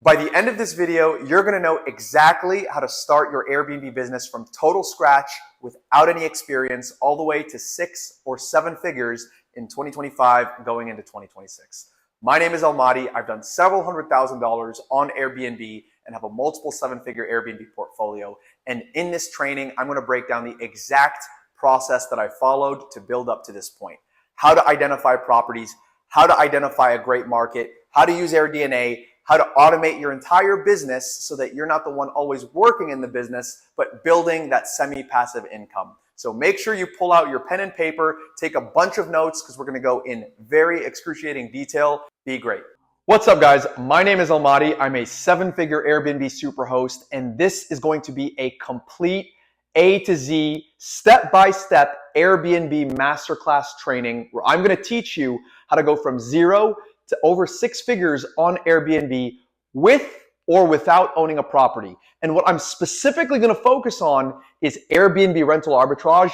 By the end of this video, you're gonna know exactly how to start your Airbnb business from total scratch without any experience, all the way to 6 or 7 figures in 2025 going into 2026. My name is Almahdi. I've done several $100,000s on Airbnb and have a multiple 7-figure Airbnb portfolio. And in this training, I'm gonna break down the exact process that I followed to build up to this point. How to identify properties, how to identify a great market, how to use AirDNA, how to automate your entire business so that you're not the one always working in the business, but building that semi-passive income. So make sure you pull out your pen and paper, take a bunch of notes because we're going to go in very excruciating detail. Be great. What's up, guys? My name is Almahdi. I'm a 7-figure Airbnb superhost, and this is going to be a complete A to Z, step-by-step Airbnb Masterclass training where I'm going to teach you how to go from 0 to over 6 figures on Airbnb with or without owning a property. And what I'm specifically going to focus on is Airbnb rental arbitrage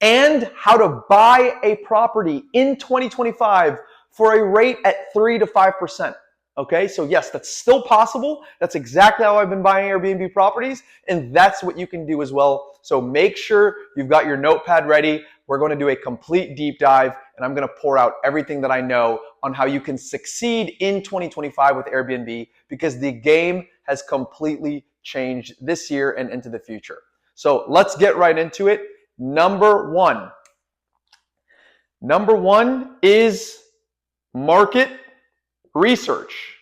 and how to buy a property in 2025 for a rate at 3 to 5%. Okay, so yes, that's still possible. That's exactly how I've been buying Airbnb properties, and that's what you can do as well. So make sure you've got your notepad ready. We're going to do a complete deep dive, and I'm going to pour out everything that I know on how you can succeed in 2025 with Airbnb, because the game has completely changed this year and into the future. So let's get right into it. Number one is market research.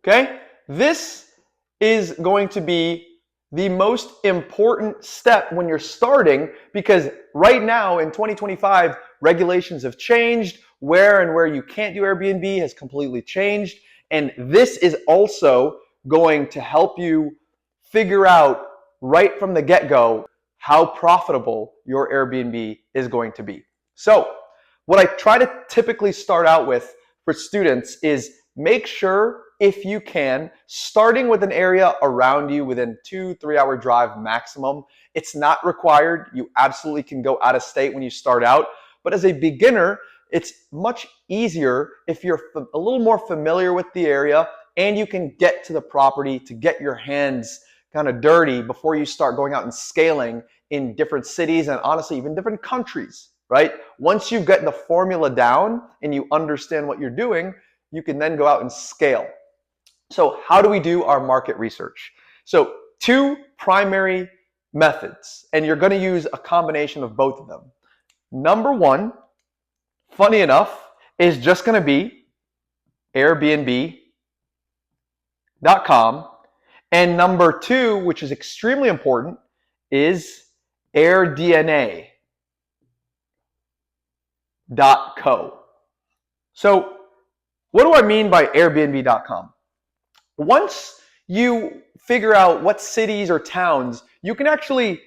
Okay? This is going to be the most important step when you're starting, because right now in 2025, regulations have changed. Where you can't do Airbnb has completely changed. And this is also going to help you figure out right from the get-go how profitable your Airbnb is going to be. So what I try to typically start out with for students is make sure, if you can, starting with an area around you within 2-3 hour drive maximum. It's not required. You absolutely can go out of state when you start out. But as a beginner, it's much easier if you're a little more familiar with the area and you can get to the property to get your hands kind of dirty before you start going out and scaling in different cities and honestly even different countries, right? Once you've got the formula down and you understand what you're doing, you can then go out and scale. So how do we do our market research? So 2 primary methods, and you're going to use a combination of both of them. Number 1, funny enough, is just going to be Airbnb.com. And number 2, which is extremely important, is AirDNA.co. So what do I mean by Airbnb.com? Once you figure out what cities or towns, you can actually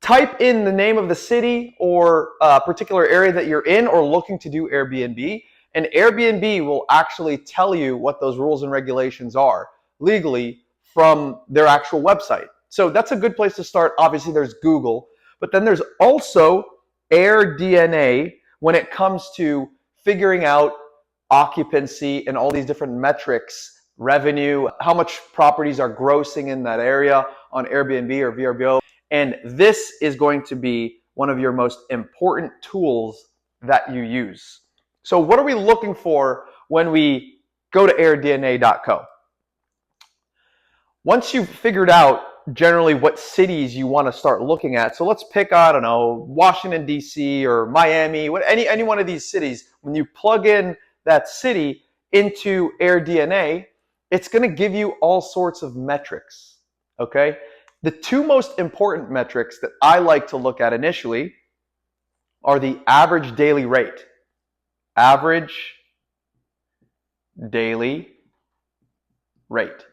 type in the name of the city or a particular area that you're in or looking to do Airbnb, and Airbnb will actually tell you what those rules and regulations are legally from their actual website. So that's a good place to start. Obviously, there's Google, but then there's also AirDNA when it comes to figuring out occupancy and all these different metrics, revenue, how much properties are grossing in that area on Airbnb or VRBO. And this is going to be one of your most important tools that you use. So what are we looking for when we go to AirDNA.co? Once you've figured out generally what cities you want to start looking at, so let's pick, I don't know, Washington, D.C. or Miami, any one of these cities. When you plug in that city into AirDNA, it's going to give you all sorts of metrics, okay? The 2 most important metrics that I like to look at initially are the average daily rate. Average daily rate.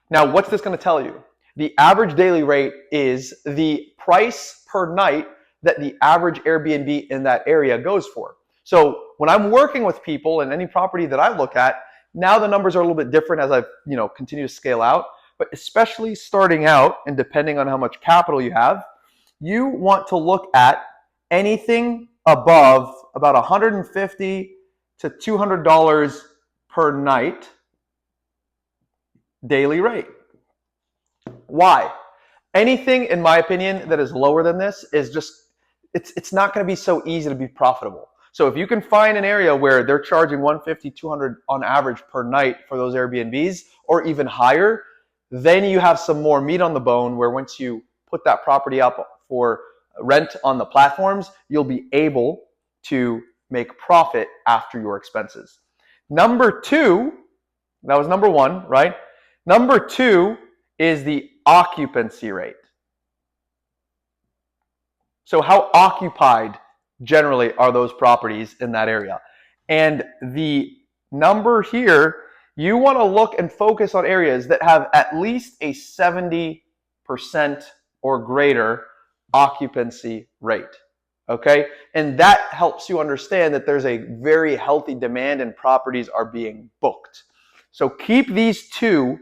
Now, what's this going to tell you? The average daily rate is the price per night that the average Airbnb in that area goes for. So when I'm working with people in any property that I look at, now the numbers are a little bit different as I continue to scale out. But especially starting out, and depending on how much capital you have, you want to look at anything above about $150 to $200 per night daily rate. Why? Anything, in my opinion, that is lower than this is just, it's not going to be so easy to be profitable. So if you can find an area where they're charging 150, 200 on average per night for those Airbnbs, or even higher, then you have some more meat on the bone where once you put that property up for rent on the platforms, you'll be able to make profit after your expenses. Number two, that was number one, right? Number two is the occupancy rate. So how occupied generally are those properties in that area? And the number here, you want to look and focus on areas that have at least a 70% or greater occupancy rate. Okay? And that helps you understand that there's a very healthy demand and properties are being booked. So keep these two,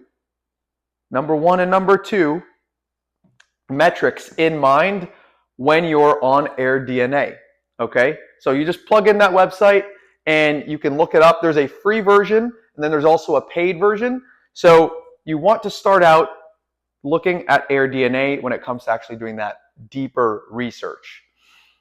number one and number two, metrics in mind when you're on AirDNA. Okay? So you just plug in that website and you can look it up. There's a free version and then there's also a paid version. So you want to start out looking at AirDNA when it comes to actually doing that deeper research.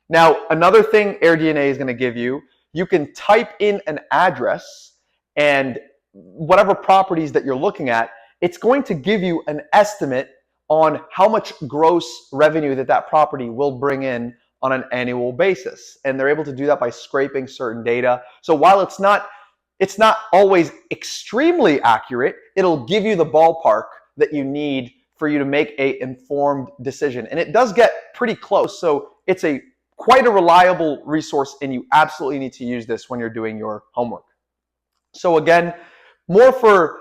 Now, another thing AirDNA is going to give you, you can type in an address and whatever properties that you're looking at, it's going to give you an estimate on how much gross revenue that property will bring in on an annual basis. And they're able to do that by scraping certain data. So while it's not always extremely accurate, it'll give you the ballpark that you need for you to make an informed decision. And it does get pretty close. So it's quite a reliable resource and you absolutely need to use this when you're doing your homework. So again, more for,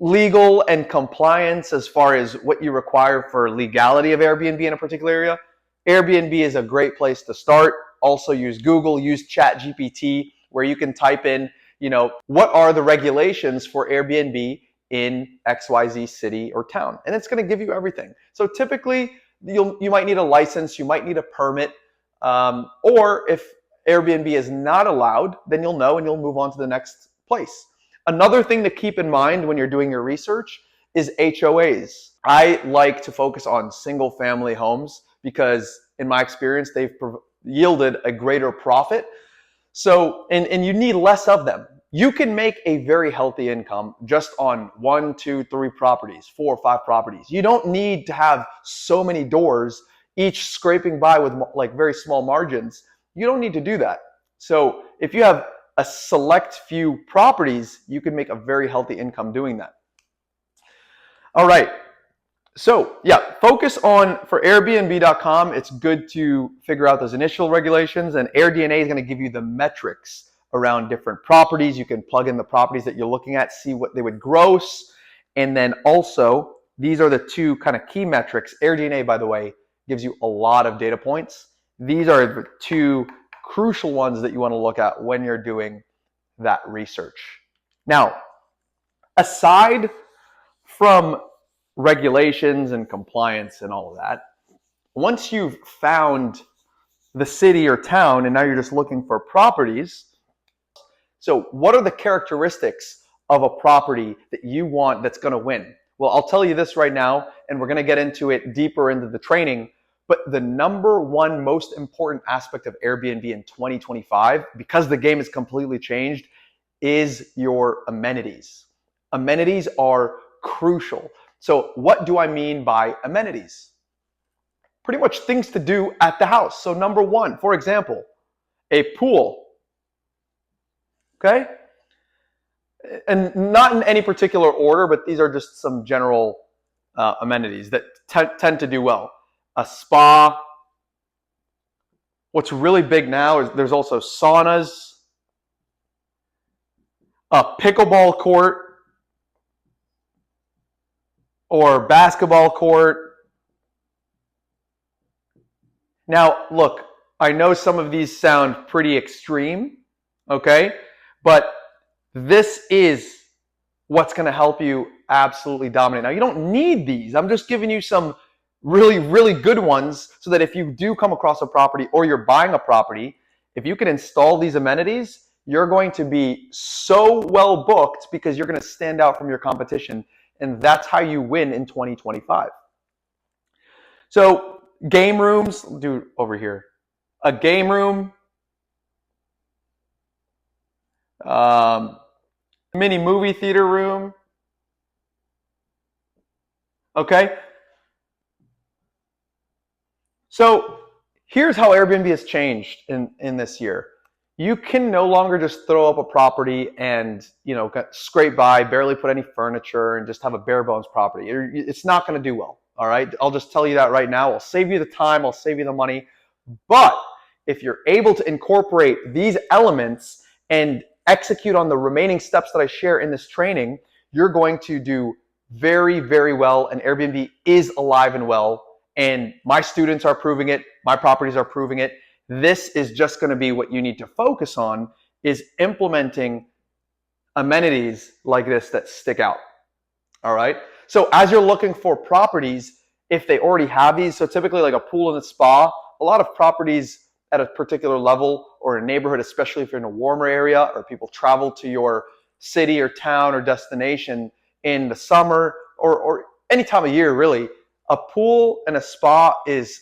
legal and compliance as far as what you require for legality of Airbnb in a particular area. Airbnb is a great place to start. Also use Google, use ChatGPT, where you can type in, what are the regulations for Airbnb in XYZ city or town? And it's going to give you everything. So typically, you might need a license, you might need a permit, or if Airbnb is not allowed, then you'll know and you'll move on to the next place. Another thing to keep in mind when you're doing your research is HOAs. I like to focus on single family homes because in my experience, they've yielded a greater profit. So, and you need less of them. You can make a very healthy income just on 1, 2, 3 properties, 4 or 5 properties. You don't need to have so many doors, each scraping by with like very small margins. You don't need to do that. So if you have a select few properties, you can make a very healthy income doing that. All right. So yeah, focus on, for Airbnb.com, it's good to figure out those initial regulations, and AirDNA is going to give you the metrics around different properties. You can plug in the properties that you're looking at, see what they would gross, and then also, these are the two kind of key metrics. AirDNA, by the way, gives you a lot of data points. These are the two crucial ones that you want to look at when you're doing that research. Now, aside from regulations and compliance and all of that, once you've found the city or town and now you're just looking for properties, so what are the characteristics of a property that you want that's going to win? Well, I'll tell you this right now, and we're going to get into it deeper into the training, but the number one most important aspect of Airbnb in 2025, because the game has completely changed, is your amenities. Amenities are crucial. So what do I mean by amenities? Pretty much things to do at the house. So number one, for example, a pool. Okay? And not in any particular order, but these are just some general amenities that tend to do well. A spa. What's really big now is there's also saunas, a pickleball court, or basketball court. Now, look, I know some of these sound pretty extreme, okay? But this is what's going to help you absolutely dominate. Now, you don't need these. I'm just giving you some really, really good ones so that if you do come across a property or you're buying a property, if you can install these amenities, you're going to be so well booked because you're going to stand out from your competition. And that's how you win in 2025. So game rooms, do over here. A game room, mini movie theater room. Okay. So here's how Airbnb has changed in this year. You can no longer just throw up a property and, scrape by, barely put any furniture, and just have a bare bones property. It's not going to do well. All right. I'll just tell you that right now. I'll save you the time. I'll save you the money. But if you're able to incorporate these elements and execute on the remaining steps that I share in this training, you're going to do very, very well. And Airbnb is alive and well. And my students are proving it. My properties are proving it. This is just going to be what you need to focus on, is implementing amenities like this that stick out. All right. So as you're looking for properties, if they already have these, so typically like a pool and a spa, a lot of properties at a particular level or a neighborhood, especially if you're in a warmer area or people travel to your city or town or destination in the summer or any time of year, really, a pool and a spa is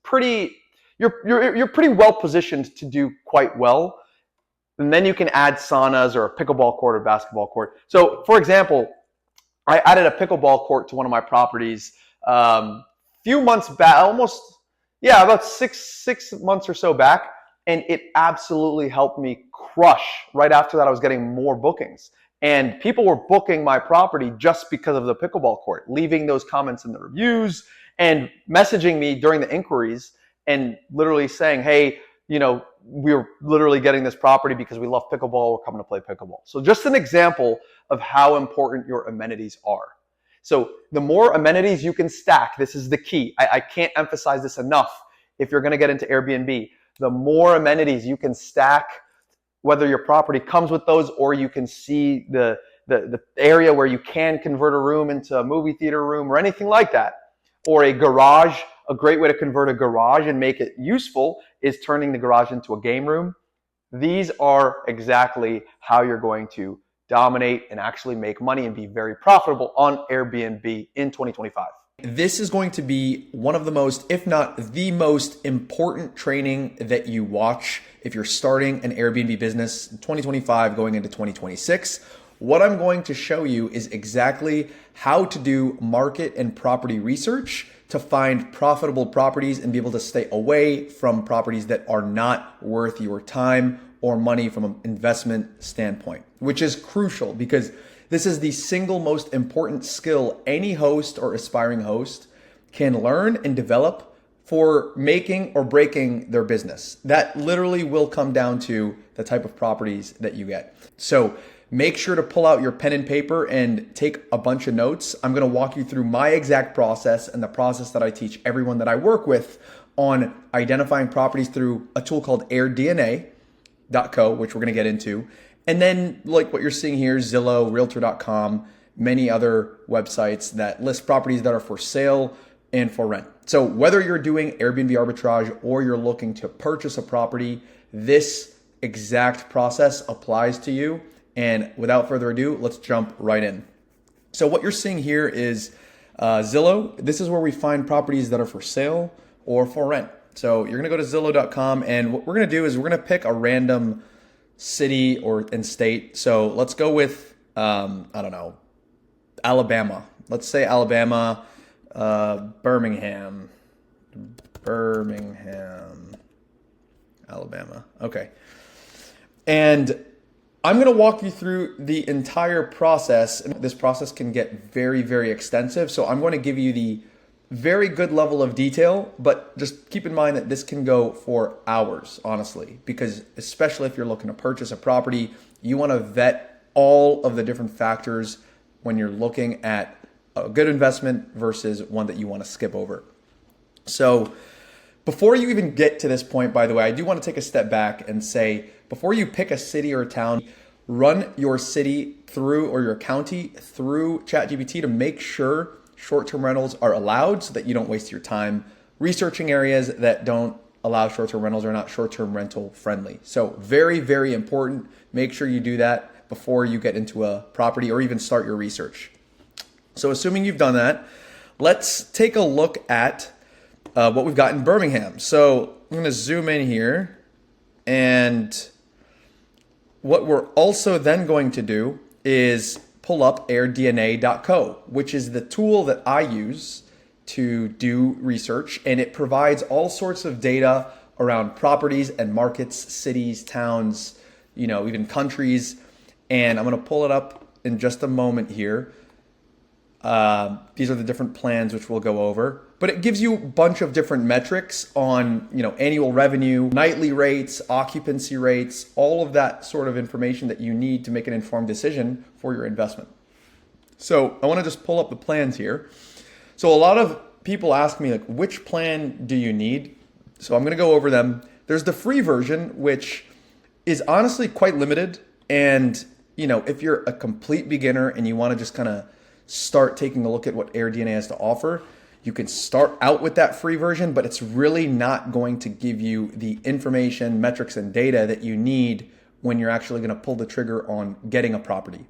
pretty, you're pretty well positioned to do quite well. And then you can add saunas or a pickleball court or basketball court. So for example, I added a pickleball court to one of my properties few months back, about six months or so back. And it absolutely helped me crush. Right after that, I was getting more bookings. And people were booking my property just because of the pickleball court, leaving those comments in the reviews and messaging me during the inquiries and literally saying, hey, we're literally getting this property because we love pickleball. We're coming to play pickleball. So just an example of how important your amenities are. So the more amenities you can stack, this is the key. I can't emphasize this enough. If you're going to get into Airbnb, the more amenities you can stack, whether your property comes with those or you can see the area where you can convert a room into a movie theater room or anything like that, or a garage. A great way to convert a garage and make it useful is turning the garage into a game room. These are exactly how you're going to dominate and actually make money and be very profitable on Airbnb in 2025. This is going to be one of the most, if not the most important training that you watch if you're starting an Airbnb business in 2025 going into 2026. What I'm going to show you is exactly how to do market and property research to find profitable properties and be able to stay away from properties that are not worth your time or money from an investment standpoint, which is crucial because this is the single most important skill any host or aspiring host can learn and develop for making or breaking their business. That literally will come down to the type of properties that you get. So make sure to pull out your pen and paper and take a bunch of notes. I'm going to walk you through my exact process and the process that I teach everyone that I work with on identifying properties through a tool called AirDNA.co, which we're going to get into. And then like what you're seeing here, Zillow, Realtor.com, many other websites that list properties that are for sale and for rent. So whether you're doing Airbnb arbitrage or you're looking to purchase a property, this exact process applies to you. And without further ado, let's jump right in. So what you're seeing here is Zillow. This is where we find properties that are for sale or for rent. So you're going to go to Zillow.com, and what we're going to do is we're going to pick a random city and state. So let's go with, Alabama. Let's say Alabama, Birmingham, Alabama. Okay. And I'm going to walk you through the entire process. This process can get very, very extensive. So I'm going to give you the very good level of detail, but just keep in mind that this can go for hours, honestly, because especially if you're looking to purchase a property, you want to vet all of the different factors when you're looking at a good investment versus one that you want to skip over. So before you even get to this point, by the way, I do want to take a step back and say, before you pick a city or a town, run your city through or your county through ChatGPT to make sure short-term rentals are allowed so that you don't waste your time researching areas that don't allow short-term rentals are not short-term rental friendly. So very, very important. Make sure you do that before you get into a property or even start your research. So assuming you've done that, let's take a look at what we've got in Birmingham. So I'm going to zoom in here, and what we're also then going to do is pull up AirDNA.co, which is the tool that I use to do research, and it provides all sorts of data around properties and markets, cities, towns, even countries. And I'm going to pull it up in just a moment here. These are the different plans which we'll go over, but it gives you a bunch of different metrics on, annual revenue, nightly rates, occupancy rates, all of that sort of information that you need to make an informed decision for your investment. So I want to just pull up the plans here. So a lot of people ask me, which plan do you need? So I'm going to go over them. There's the free version, which is honestly quite limited. And, if you're a complete beginner and you want to just kind of start taking a look at what AirDNA has to offer, you can start out with that free version, but it's really not going to give you the information, metrics, and data that you need when you're actually going to pull the trigger on getting a property.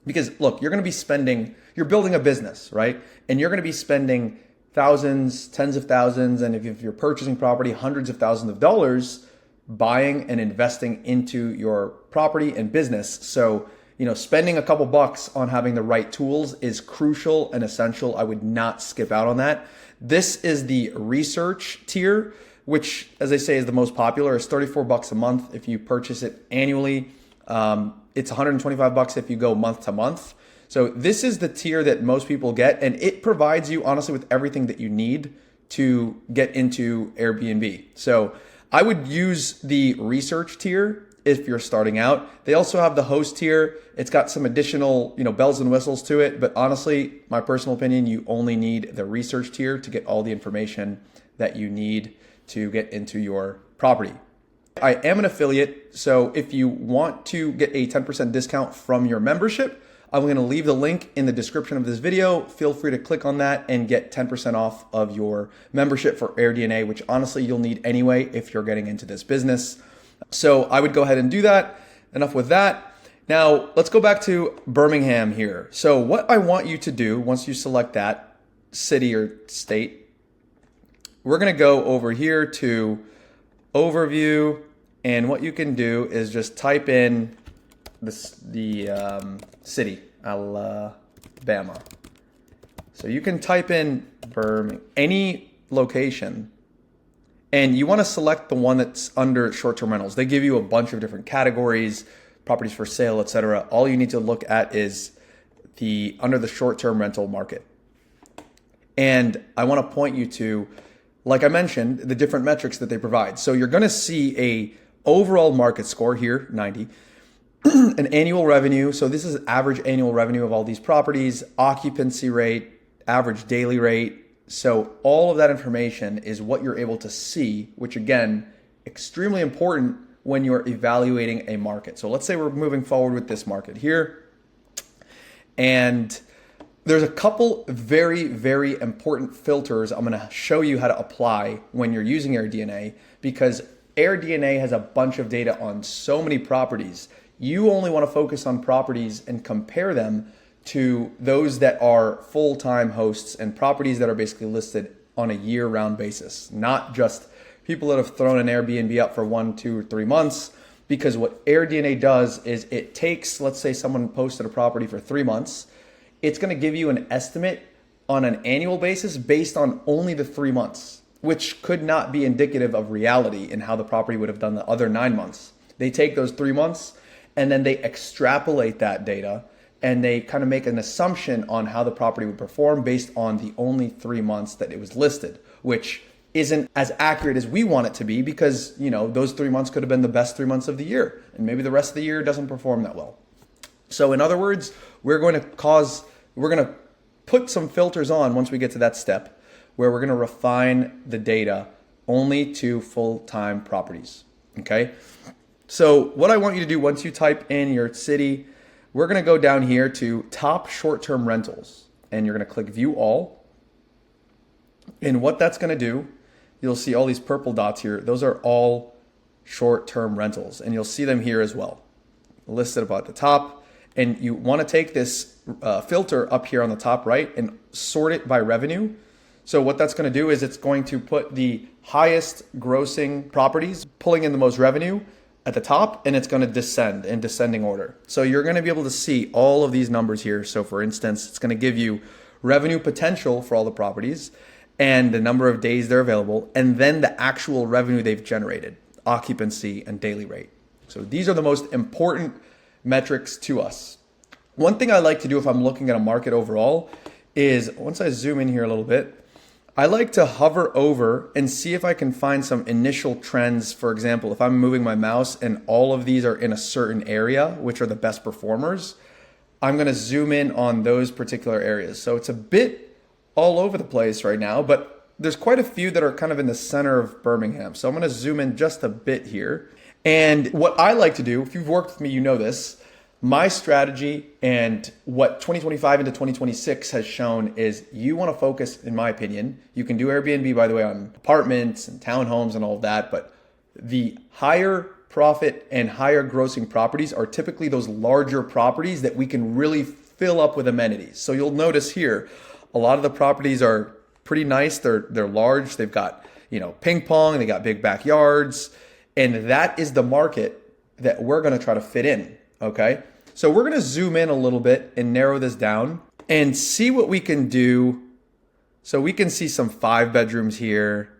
Because look, you're building a business, right? And you're going to be spending thousands, tens of thousands, and if you're purchasing property, hundreds of thousands of dollars buying and investing into your property and business. So, spending a couple bucks on having the right tools is crucial and essential. I would not skip out on that. This is the research tier, which, as I say, is the most popular. It's 34 bucks a month if you purchase it annually. It's 125 bucks if you go month to month. So this is the tier that most people get, and it provides you honestly with everything that you need to get into Airbnb. So I would use the research tier if you're starting out. They also have the host tier. It's got some additional, bells and whistles to it, but honestly, my personal opinion, you only need the research tier to get all the information that you need to get into your property. I am an affiliate, so if you want to get a 10% discount from your membership, I'm going to leave the link in the description of this video. Feel free to click on that and get 10% off of your membership for AirDNA, which honestly you'll need anyway if you're getting into this business. So I would go ahead and do that. Enough with that. Now let's go back to Birmingham here. So what I want you to do once you select that city or state, we're going to go over here to overview, and what you can do is just type in the city, Alabama. So you can type in Birmingham, any location, and you want to select the one that's under short-term rentals. They give you a bunch of different categories, properties for sale, etc. All you need to look at is under the short-term rental market. And I want to point you to, like I mentioned, the different metrics that they provide. So you're going to see a overall market score here, 90. An annual revenue. So this is average annual revenue of all these properties, occupancy rate, average daily rate. So all of that information is what you're able to see, which again, extremely important when you're evaluating a market. So let's say we're moving forward with this market here. And there's a couple very, very important filters I'm going to show you how to apply when you're using AirDNA, because AirDNA has a bunch of data on so many properties. You only want to focus on properties and compare them to those that are full-time hosts and properties that are basically listed on a year-round basis, not just people that have thrown an Airbnb up for 1, 2, or 3 months. Because what AirDNA does is it takes, let's say someone posted a property for 3 months, it's going to give you an estimate on an annual basis based on only the 3 months, which could not be indicative of reality in how the property would have done the other 9 months. They take those 3 months and then they extrapolate that data and they kind of make an assumption on how the property would perform based on the only 3 months that it was listed, which isn't as accurate as we want it to be, because those 3 months could have been the best 3 months of the year, and maybe the rest of the year doesn't perform that well. So in other words, we're going to put some filters on once we get to that step, where we're going to refine the data only to full-time properties. Okay. So what I want you to do once you type in your city, we're going to go down here to top short-term rentals, and you're going to click view all. And what that's going to do you'll see all these purple dots here. Those are all short-term rentals, and you'll see them here as well, listed about the top. And you want to take this filter up here on the top right and sort it by revenue. So what that's going to do is it's going to put the highest grossing properties, pulling in the most revenue at the top, and it's going to descend in descending order. So you're going to be able to see all of these numbers here. So for instance, it's going to give you revenue potential for all the properties and the number of days they're available, and then the actual revenue they've generated, occupancy and daily rate. So these are the most important metrics to us. One thing I like to do if I'm looking at a market overall is, once I zoom in here a little bit, I like to hover over and see if I can find some initial trends. For example, if I'm moving my mouse and all of these are in a certain area, which are the best performers, I'm going to zoom in on those particular areas. So it's a bit all over the place right now, but there's quite a few that are kind of in the center of Birmingham. So I'm going to zoom in just a bit here. And what I like to do, if you've worked with me, you know this, my strategy and what 2025 into 2026 has shown is you want to focus, in my opinion, you can do Airbnb, by the way, on apartments and townhomes and all of that, but the higher profit and higher grossing properties are typically those larger properties that we can really fill up with amenities. So you'll notice here, a lot of the properties are pretty nice. They're large. They've got, ping pong, they got big backyards, and that is the market that we're going to try to fit in. Okay, so we're going to zoom in a little bit and narrow this down and see what we can do. So we can see some 5 bedrooms here.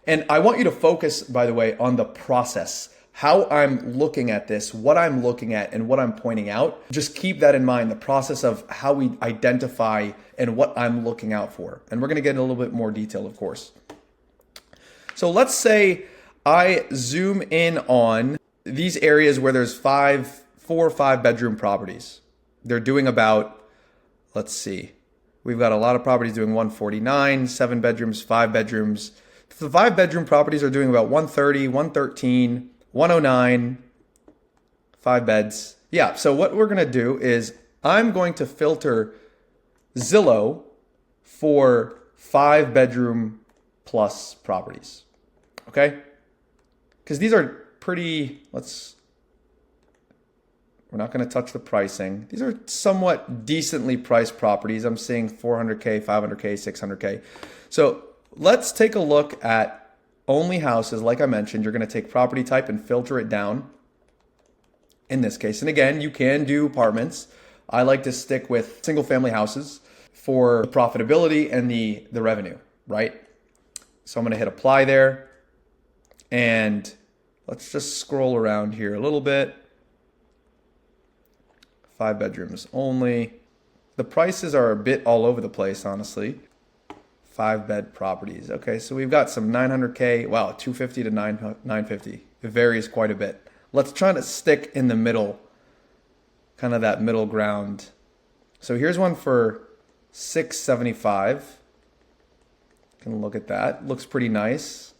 And I want you to focus, by the way, on the process, how I'm looking at this, what I'm looking at, and what I'm pointing out. Just keep that in mind, the process of how we identify and what I'm looking out for. And we're going to get in a little bit more detail, of course. So let's say I zoom in on these areas where there's 4 or 5 bedroom properties. They're doing about, let's see, we've got a lot of properties doing 149, 7 bedrooms, 5 bedrooms. The 5 bedroom properties are doing about 130, 113, 109, 5 beds. Yeah, so what we're gonna do is I'm going to filter Zillow for 5 bedroom plus properties, okay? Because these are pretty, we're not going to touch the pricing. These are somewhat decently priced properties. I'm seeing 400K, 500K, 600K. So let's take a look at only houses. Like I mentioned, you're going to take property type and filter it down in this case. And again, you can do apartments. I like to stick with single family houses for profitability and the revenue, right? So I'm going to hit apply there. And let's just scroll around here a little bit. 5 bedrooms only. The prices are a bit all over the place, honestly. 5 bed properties. Okay, so we've got some 900K. Wow, 250 to 950. It varies quite a bit. Let's try to stick in the middle, kind of that middle ground. So here's one for 675. Can look at that. Looks pretty nice.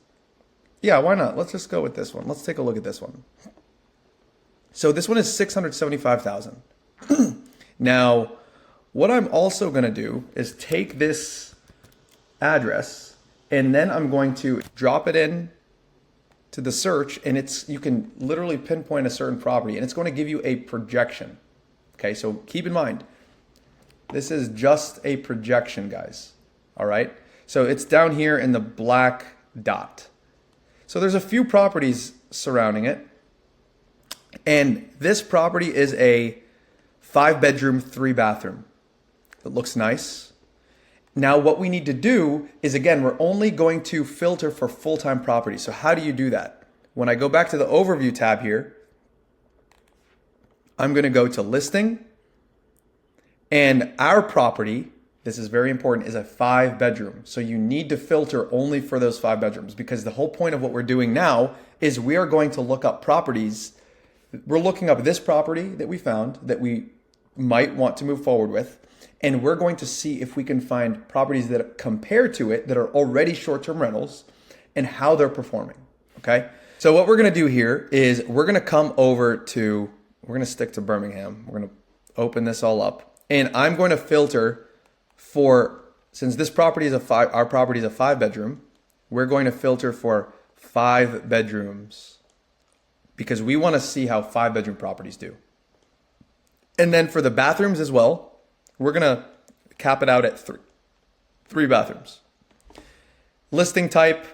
Yeah, why not? Let's just go with this one. Let's take a look at this one. So this one is 675,000. Now, what I'm also going to do is take this address and then I'm going to drop it in to the search, and you can literally pinpoint a certain property and it's going to give you a projection. Okay, so keep in mind, this is just a projection, guys. All right, so it's down here in the black dot. So there's a few properties surrounding it, and this property is a 5 bedroom, 3 bathroom. It looks nice. Now what we need to do is, again, we're only going to filter for full-time properties. So how do you do that? When I go back to the overview tab here, I'm going to go to listing, and our property, this is very important, is a 5 bedroom. So you need to filter only for those 5 bedrooms, because the whole point of what we're doing now is we are going to look up properties. We're looking up this property that we found that we might want to move forward with, and we're going to see if we can find properties that compare to it that are already short-term rentals and how they're performing, okay? So what we're gonna do here is we're gonna come over to, we're gonna stick to Birmingham. We're gonna open this all up, and I'm going to filter for, since this property is our property is a 5 bedroom, we're going to filter for 5 bedrooms because we want to see how 5-bedroom properties do. And then for the bathrooms as well, we're going to cap it out at 3 bathrooms. Listing type,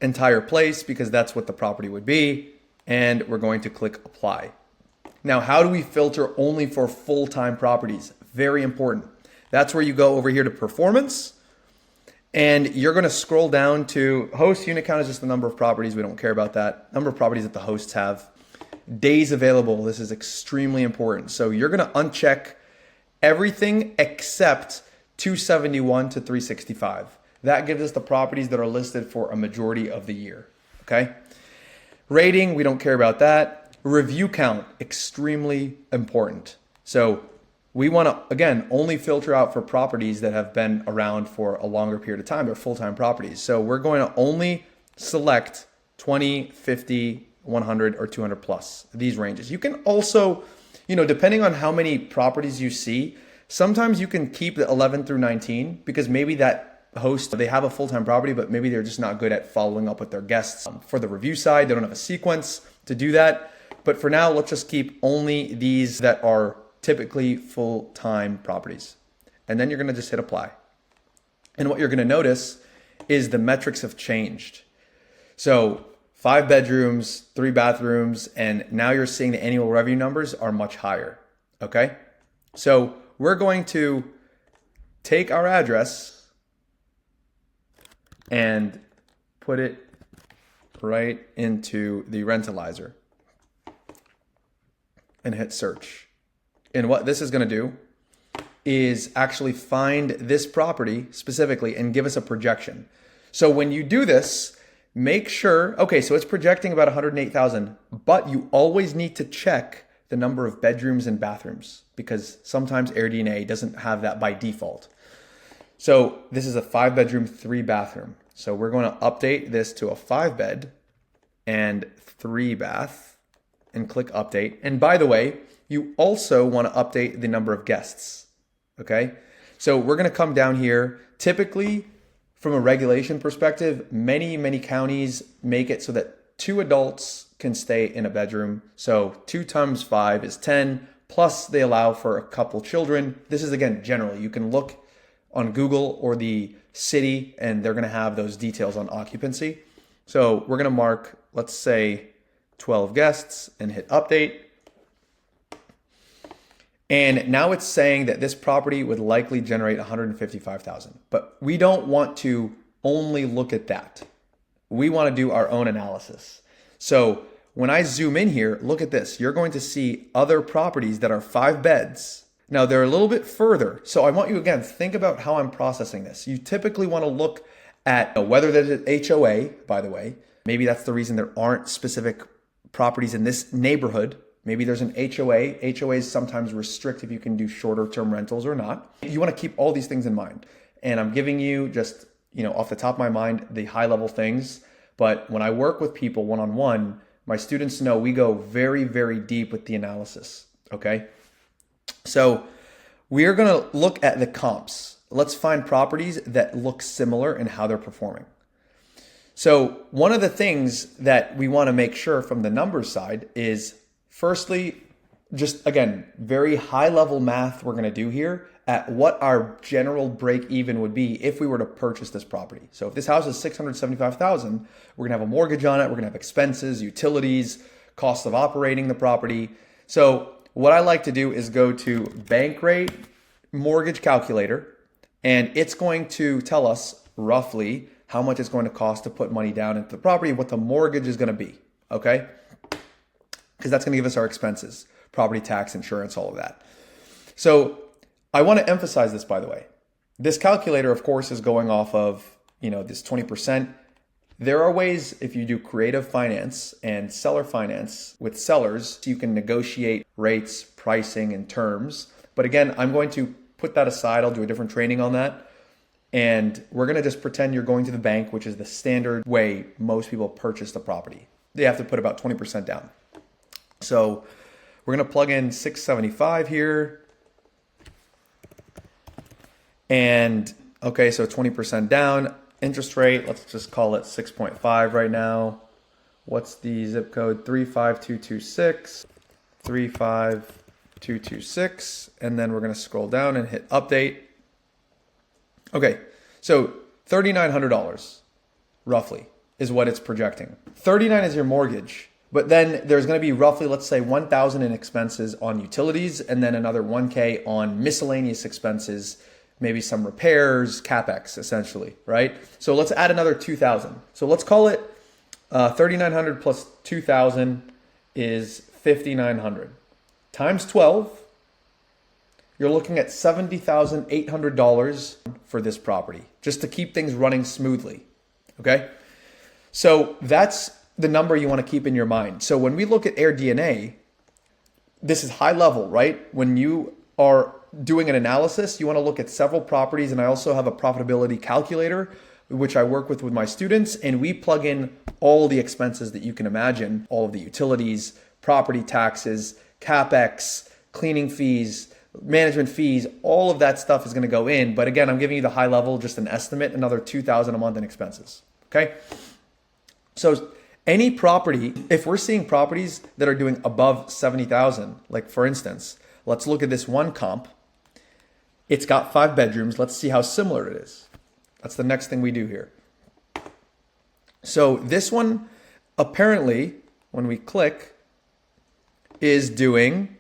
entire place, because that's what the property would be. And we're going to click apply. Now, how do we filter only for full-time properties? Very important. That's where you go over here to performance. And you're going to scroll down to host unit count is just the number of properties. We don't care about that. Number of properties that the hosts have. Days available. This is extremely important. So you're going to uncheck everything except 271 to 365. That gives us the properties that are listed for a majority of the year. Okay. Rating, we don't care about that. Review count, extremely important. So we want to, again, only filter out for properties that have been around for a longer period of time. They're full-time properties. So we're going to only select 20, 50, 100, or 200 plus, these ranges. You can also, depending on how many properties you see, sometimes you can keep the 11 through 19 because maybe that host, they have a full-time property, but maybe they're just not good at following up with their guests. For the review side, they don't have a sequence to do that. But for now, let's just keep only these that are typically full-time properties. And then you're going to just hit apply. And what you're going to notice is the metrics have changed. So 5 bedrooms, 3 bathrooms, and now you're seeing the annual revenue numbers are much higher. Okay. So we're going to take our address and put it right into the rentalizer and hit search. And what this is going to do is actually find this property specifically and give us a projection. So when you do this, make sure, okay, so it's projecting about 108,000, but you always need to check the number of bedrooms and bathrooms because sometimes AirDNA doesn't have that by default. So this is a 5-bedroom, 3-bathroom. So we're going to update this to a 5-bed and 3-bath and click update. And by the way, you also want to update the number of guests. Okay. So we're going to come down here. Typically, from a regulation perspective, many counties make it so that 2 adults can stay in a bedroom. So 2 times 5 is 10, plus they allow for a couple children. This is, again, generally. You can look on Google or the city, and they're going to have those details on occupancy. So we're going to mark, let's say, 12 guests and hit update. And now it's saying that this property would likely generate 155,000. But we don't want to only look at that. We want to do our own analysis. So when I zoom in here, look at this. You're going to see other properties that are 5 beds. Now they're a little bit further. So I want you, again, think about how I'm processing this. You typically want to look at whether there's an HOA, by the way. Maybe that's the reason there aren't specific properties in this neighborhood. Maybe there's an HOA. HOAs sometimes restrict if you can do shorter term rentals or not. You want to keep all these things in mind. And I'm giving you just, off the top of my mind, the high level things. But when I work with people one-on-one, my students know we go very, very deep with the analysis. Okay. So we are going to look at the comps. Let's find properties that look similar in how they're performing. So one of the things that we want to make sure from the numbers side is, firstly, just again, very high level math we're going to do here at what our general break even would be if we were to purchase this property. So if this house is 675,000, we're going to have a mortgage on it. We're going to have expenses, utilities, cost of operating the property. So what I like to do is go to bank rate mortgage calculator, and it's going to tell us roughly how much it's going to cost to put money down into the property, what the mortgage is going to be. Okay. Because that's going to give us our expenses, property tax, insurance, all of that. So I want to emphasize this, by the way. This calculator, of course, is going off of, this 20%. There are ways, if you do creative finance and seller finance with sellers, you can negotiate rates, pricing, and terms. But again, I'm going to put that aside. I'll do a different training on that. And we're going to just pretend you're going to the bank, which is the standard way most people purchase the property. They have to put about 20% down. So we're going to plug in 675 here. And okay, so 20% down. Interest rate, let's just call it 6.5 right now. What's the zip code? 35226. 35226. And then we're going to scroll down and hit update. Okay, so $3,900 roughly is what it's projecting. 39 is your mortgage, but then there's going to be roughly, let's say 1,000 in expenses on utilities, and then another 1K on miscellaneous expenses, maybe some repairs, CapEx essentially, right? So let's add another 2,000. So let's call it 3,900 plus 2,000 is 5,900 times 12. You're looking at $70,800 for this property, just to keep things running smoothly, okay? So that's the number you want to keep in your mind. So when we look at AirDNA, this is high level, right? When you are doing an analysis, you want to look at several properties, and I also have a profitability calculator, which I work with my students, and we plug in all the expenses that you can imagine, all of the utilities, property taxes, CapEx, cleaning fees, management fees, all of that stuff is going to go in. But again, I'm giving you the high level, just an estimate, another $2,000 a month in expenses. Okay. So any property, if we're seeing properties that are doing above 70,000, like for instance, let's look at this one comp. It's got 5 bedrooms. Let's see how similar it is. That's the next thing we do here. So this one, apparently, when we click, is doing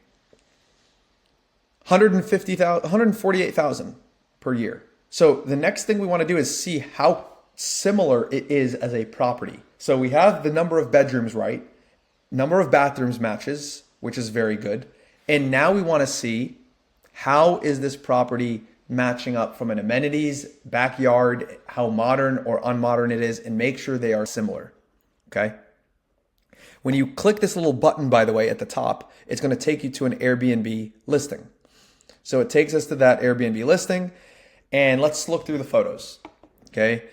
148,000 per year. So the next thing we want to do is see how similar it is as a property. So we have the number of bedrooms right, number of bathrooms matches, which is very good. And now we want to see how is this property matching up from an amenities, backyard, how modern or unmodern it is, and make sure they are similar, okay? When you click this little button, by the way, at the top, it's going to take you to an Airbnb listing. So it takes us to that Airbnb listing, and let's look through the photos, okay?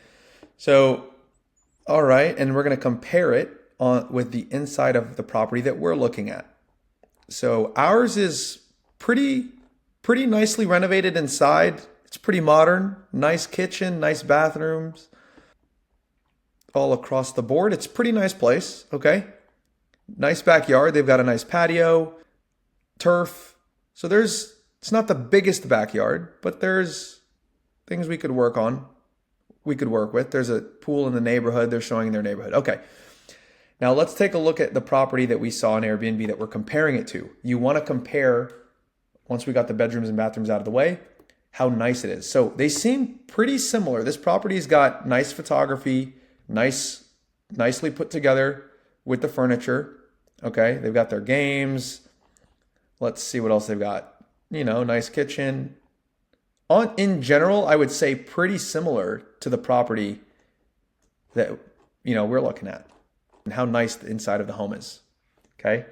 So, all right, and we're going to compare it with the inside of the property that we're looking at. So ours is pretty nicely renovated inside. It's pretty modern, nice kitchen, nice bathrooms, all across the board. It's a pretty nice place, okay? Nice backyard. They've got a nice patio, turf. So it's not the biggest backyard, but there's things we could work on. We could work with. There's a pool in the neighborhood. They're showing their neighborhood. Okay. Now let's take a look at the property that we saw on Airbnb that we're comparing it to. You want to compare, once we got the bedrooms and bathrooms out of the way, how nice it is. So they seem pretty similar. This property's got nice photography, nicely put together with the furniture. Okay. They've got their games. Let's see what else they've got. Nice kitchen. In general, I would say pretty similar to the property that, we're looking at and how nice the inside of the home is. Okay.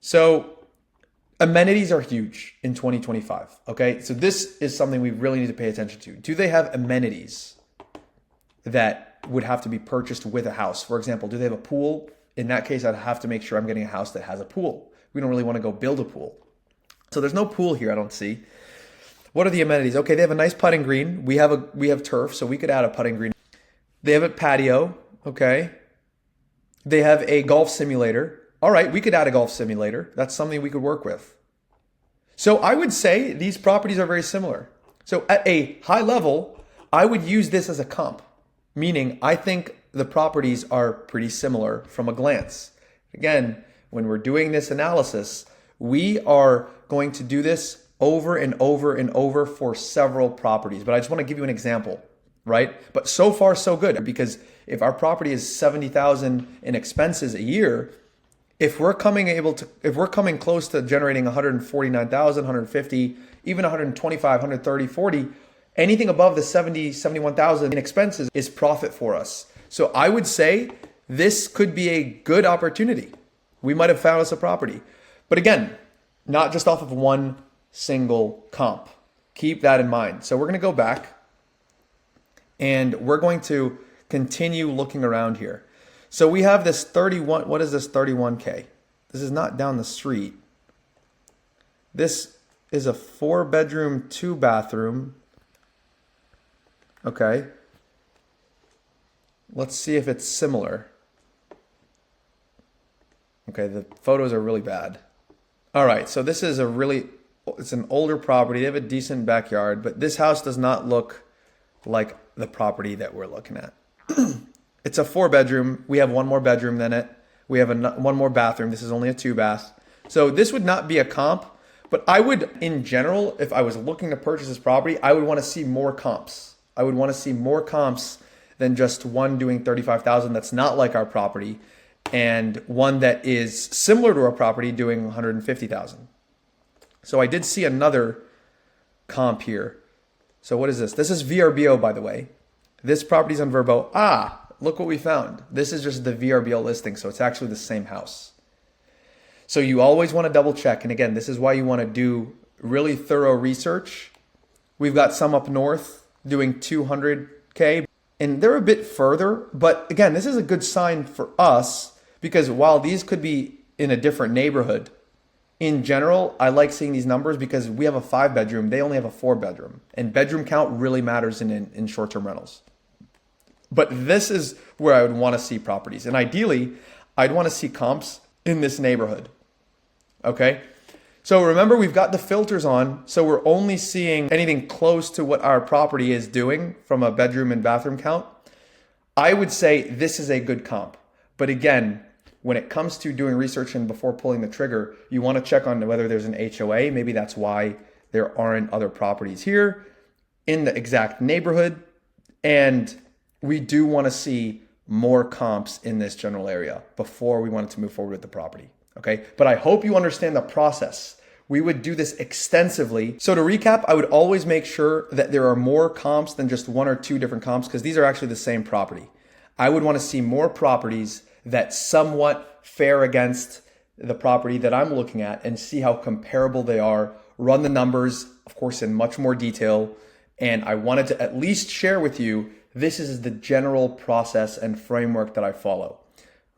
So amenities are huge in 2025. Okay. So this is something we really need to pay attention to. Do they have amenities that would have to be purchased with a house? For example, do they have a pool? In that case, I'd have to make sure I'm getting a house that has a pool. We don't really want to go build a pool. So there's no pool here, I don't see. What are the amenities? Okay, they have a nice putting green. We have turf, so we could add a putting green. They have a patio, okay. They have a golf simulator. All right, we could add a golf simulator. That's something we could work with. So I would say these properties are very similar. So at a high level, I would use this as a comp, meaning I think the properties are pretty similar from a glance. Again, when we're doing this analysis, we are going to do this over and over and over for several properties. But I just want to give you an example, right? But so far, so good, because if our property is 70,000 in expenses a year, if we're coming close to generating 149,000, 150, even 125, 130, 40, anything above the 70, 71,000 in expenses is profit for us. So I would say this could be a good opportunity. We might have found us a property. But again, not just off of one single comp. Keep that in mind. So we're going to go back and we're going to continue looking around here. So we have this 31, what is this 31K? This is not down the street. This is a 4-bedroom, 2-bathroom. Okay. Let's see if it's similar. Okay, the photos are really bad. All right, so this is it's an older property. They have a decent backyard, but this house does not look like the property that we're looking at. It's a 4-bedroom. We have one more bedroom than it. We have one more bathroom. This is only a 2-bath. So this would not be a comp, but I would, in general, if I was looking to purchase this property, I would want to see more comps. I would want to see more comps than just one doing 35,000 that's not like our property, and one that is similar to our property doing 150,000. So I did see another comp here. So what is this? This is VRBO, by the way. This property's on Verbo. Look what we found. This is just the VRBO listing, so it's actually the same house. So you always want to double check. And again, this is why you want to do really thorough research. We've got some up north doing 200K, and they're a bit further. But again, this is a good sign for us, because while these could be in a different neighborhood, in general, I like seeing these numbers because we have a 5-bedroom. They only have a 4-bedroom. And bedroom count really matters in short-term rentals. But this is where I would want to see properties. And ideally, I'd want to see comps in this neighborhood. Okay? So remember, we've got the filters on, so we're only seeing anything close to what our property is doing from a bedroom and bathroom count. I would say this is a good comp. But again, when it comes to doing research and before pulling the trigger, you want to check on whether there's an HOA. Maybe that's why there aren't other properties here in the exact neighborhood. And we do want to see more comps in this general area before we wanted to move forward with the property. Okay, but I hope you understand the process. We would do this extensively. So to recap, I would always make sure that there are more comps than just 1 or 2 different comps, because these are actually the same property. I would want to see more properties that somewhat fare against the property that I'm looking at and see how comparable they are. Run the numbers, of course, in much more detail. And I wanted to at least share with you, this is the general process and framework that I follow.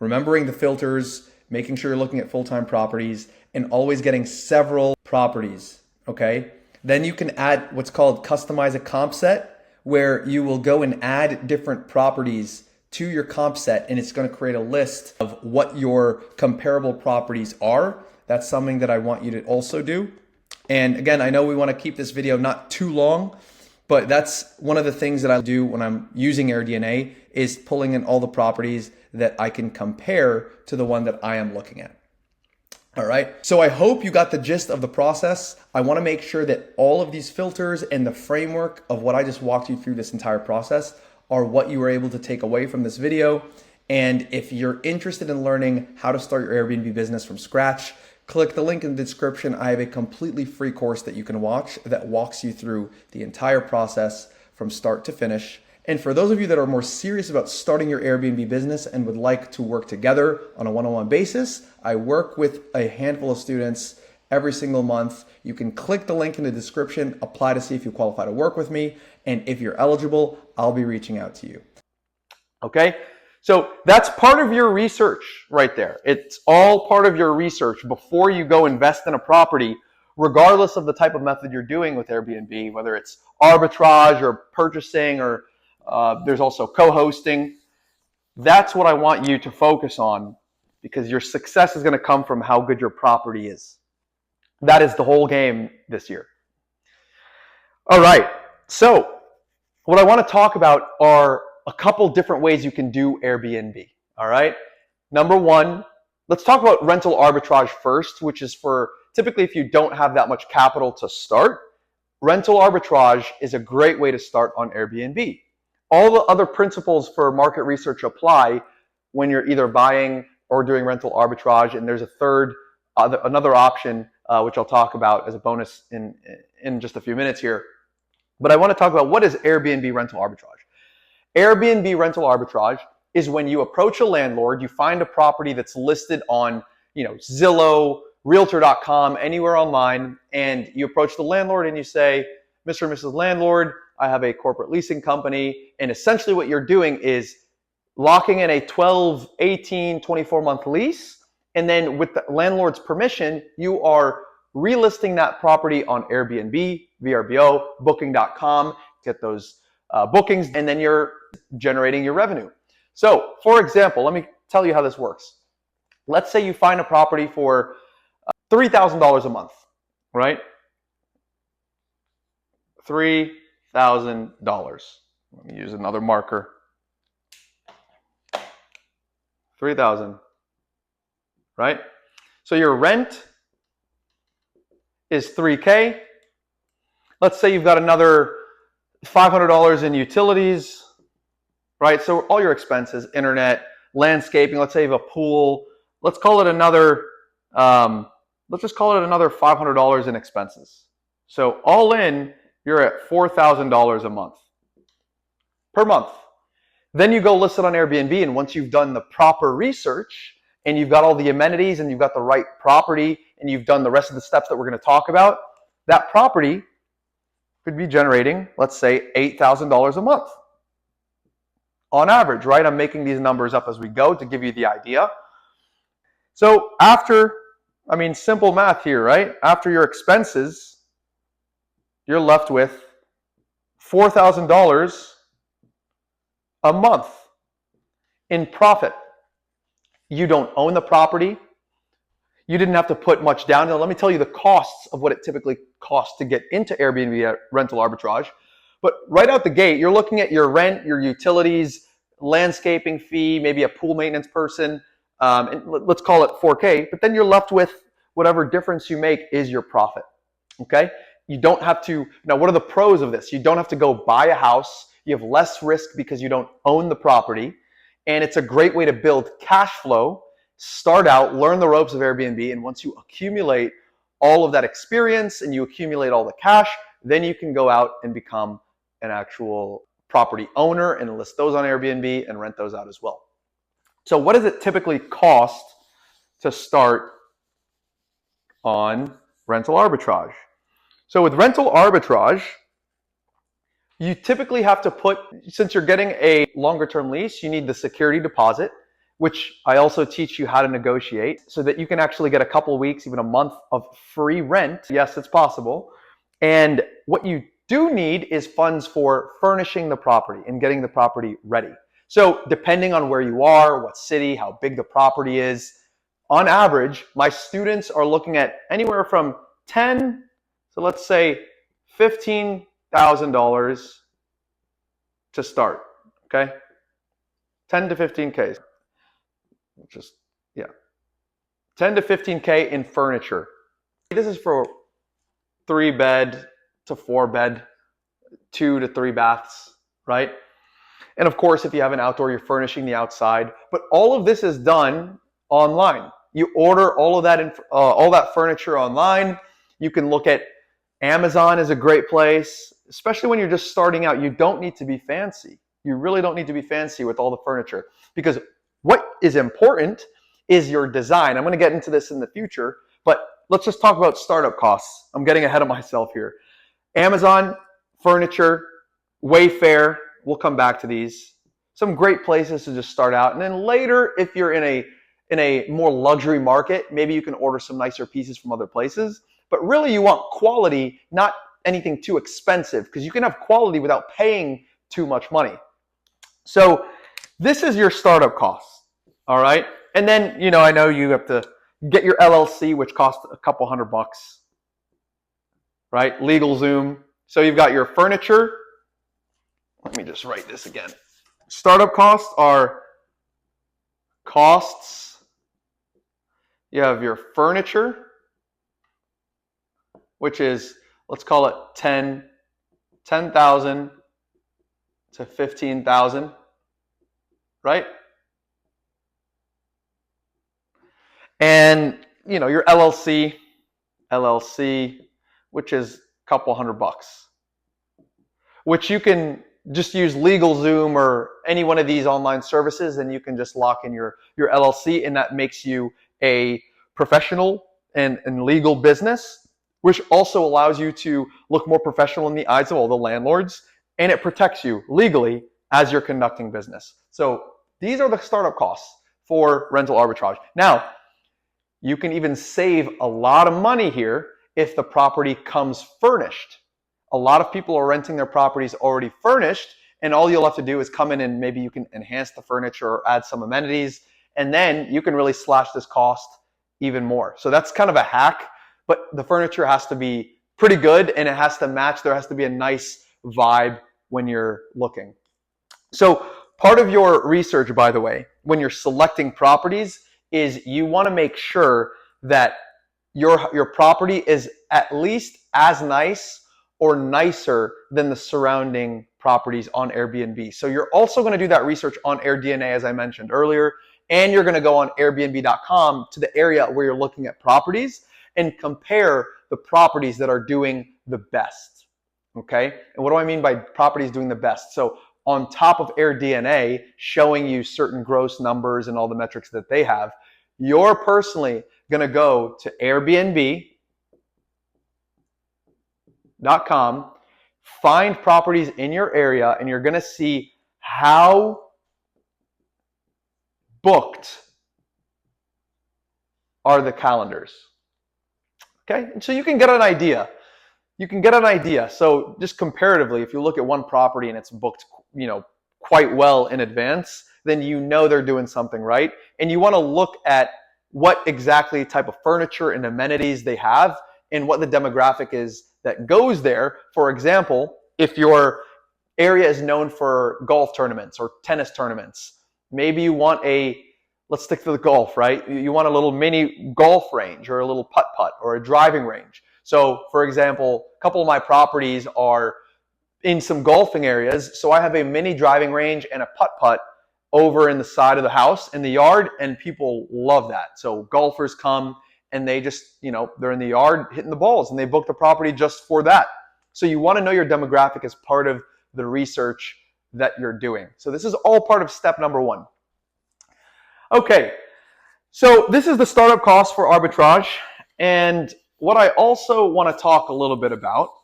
Remembering the filters, making sure you're looking at full-time properties, and always getting several properties, okay? Then you can add what's called customize a comp set, where you will go and add different properties to your comp set, and it's going to create a list of what your comparable properties are. That's something that I want you to also do. And again, I know we want to keep this video not too long, but that's one of the things that I do when I'm using AirDNA, is pulling in all the properties that I can compare to the one that I am looking at. All right. So I hope you got the gist of the process. I want to make sure that all of these filters and the framework of what I just walked you through this entire process are what you were able to take away from this video. And if you're interested in learning how to start your Airbnb business from scratch, click the link in the description. I have a completely free course that you can watch that walks you through the entire process from start to finish. And for those of you that are more serious about starting your Airbnb business and would like to work together on a one-on-one basis, I work with a handful of students every single month. You can click the link in the description, apply to see if you qualify to work with me. And if you're eligible, I'll be reaching out to you. Okay, so that's part of your research right there. It's all part of your research before you go invest in a property, regardless of the type of method you're doing with Airbnb, whether it's arbitrage or purchasing, or there's also co-hosting. That's what I want you to focus on, because your success is going to come from how good your property is. That is the whole game this year. All right. So what I want to talk about are a couple different ways you can do Airbnb. All right. Number one, let's talk about rental arbitrage first, which is for typically if you don't have that much capital to start. Rental arbitrage is a great way to start on Airbnb. All the other principles for market research apply when you're either buying or doing rental arbitrage. And there's another option, which I'll talk about as a bonus in just a few minutes here. But I want to talk about, what is Airbnb rental arbitrage? Airbnb rental arbitrage is when you approach a landlord, you find a property that's listed on, Zillow, Realtor.com, anywhere online, and you approach the landlord and you say, Mr. and Mrs. Landlord, I have a corporate leasing company. And essentially what you're doing is locking in a 12, 18, 24-month lease. And then with the landlord's permission, you are relisting that property on Airbnb, VRBO, Booking.com, get those bookings, and then you're generating your revenue. So, for example, let me tell you how this works. Let's say you find a property for $3,000 a month, right? $3,000. Let me use another marker. 3,000, right? So your rent is $3K. Let's say you've got another $500 in utilities, right? So all your expenses, internet, landscaping, let's say you have a pool. Let's call it another, let's just call it another $500 in expenses. So all in, you're at $4,000 a month, per month. Then you go list it on Airbnb, and once you've done the proper research and you've got all the amenities and you've got the right property and you've done the rest of the steps that we're going to talk about, that property could be generating, let's say, $8,000 a month on average, right? I'm making these numbers up as we go to give you the idea. So after, simple math here, right? After your expenses, you're left with $4,000 a month in profit. You don't own the property. You didn't have to put much down. Now, let me tell you the costs of what it typically costs to get into Airbnb rental arbitrage. But right out the gate, you're looking at your rent, your utilities, landscaping fee, maybe a pool maintenance person, and let's call it 4K. But then you're left with whatever difference you make is your profit, okay? You don't have to, now what are the pros of this? You don't have to go buy a house. You have less risk because you don't own the property. And it's a great way to build cash flow, start out, learn the ropes of Airbnb. And once you accumulate all of that experience and you accumulate all the cash, then you can go out and become an actual property owner and list those on Airbnb and rent those out as well. So what does it typically cost to start on rental arbitrage? So with rental arbitrage, you typically have to put, since you're getting a longer term lease, you need the security deposit, which I also teach you how to negotiate so that you can actually get a couple of weeks, even a month of free rent. Yes, it's possible. And what you do need is funds for furnishing the property and getting the property ready. So depending on where you are, what city, how big the property is, on average, my students are looking at anywhere from 10, so let's say $15,000 to start, okay? 10 to 15K. Just, yeah. 10 to 15K in furniture. This is for 3-bed to 4-bed, 2 to 3 baths, right? And of course, if you have an outdoor, you're furnishing the outside. But all of this is done online. You order all of that, all that furniture online. You can look at Amazon is a great place, especially when you're just starting out. You don't need to be fancy. You really don't need to be fancy with all the furniture, because what is important is your design. I'm going to get into this in the future, but let's just talk about startup costs. I'm getting ahead of myself here. Amazon, furniture, Wayfair, we'll come back to these. Some great places to just start out. And then later, if you're in a more luxury market, maybe you can order some nicer pieces from other places. But really, you want quality, not anything too expensive, because you can have quality without paying too much money. So this is your startup costs, all right? And then, I know you have to get your LLC, which costs a couple $100, right? LegalZoom. So you've got your furniture. Let me just write this again. Startup costs are costs. You have your furniture, which is, let's call it 10,000 to 15,000, right? And your LLC, which is a couple $100, which you can just use LegalZoom or any one of these online services, and you can just lock in your LLC, and that makes you a professional and legal business, which also allows you to look more professional in the eyes of all the landlords, and it protects you legally as you're conducting business. So these are the startup costs for rental arbitrage. Now, you can even save a lot of money here if the property comes furnished. A lot of people are renting their properties already furnished, and all you'll have to do is come in and maybe you can enhance the furniture or add some amenities, and then you can really slash this cost even more. So that's kind of a hack, but the furniture has to be pretty good and it has to match. There has to be a nice vibe when you're looking. So part of your research, by the way, when you're selecting properties is you want to make sure that your property is at least as nice or nicer than the surrounding properties on Airbnb. So you're also going to do that research on AirDNA, as I mentioned earlier, and you're going to go on Airbnb.com to the area where you're looking at properties and compare the properties that are doing the best. Okay? And what do I mean by properties doing the best? So on top of AirDNA showing you certain gross numbers and all the metrics that they have, you're personally going to go to Airbnb.com, find properties in your area, and you're going to see how booked are the calendars. Okay, and so you can get an idea. So just comparatively, if you look at one property and it's booked, quite well in advance, then you know they're doing something right. And you want to look at what exactly type of furniture and amenities they have and what the demographic is that goes there. For example, if your area is known for golf tournaments or tennis tournaments, maybe you want let's stick to the golf, right? You want a little mini golf range or a little putt-putt or a driving range. So for example, a couple of my properties are in some golfing areas. So I have a mini driving range and a putt-putt over in the side of the house in the yard, and people love that. So golfers come and they just, they're in the yard hitting the balls and they book the property just for that. So you want to know your demographic as part of the research that you're doing. So this is all part of step number 1. Okay, so this is the startup cost for Arbitrage. And what I also want to talk a little bit about,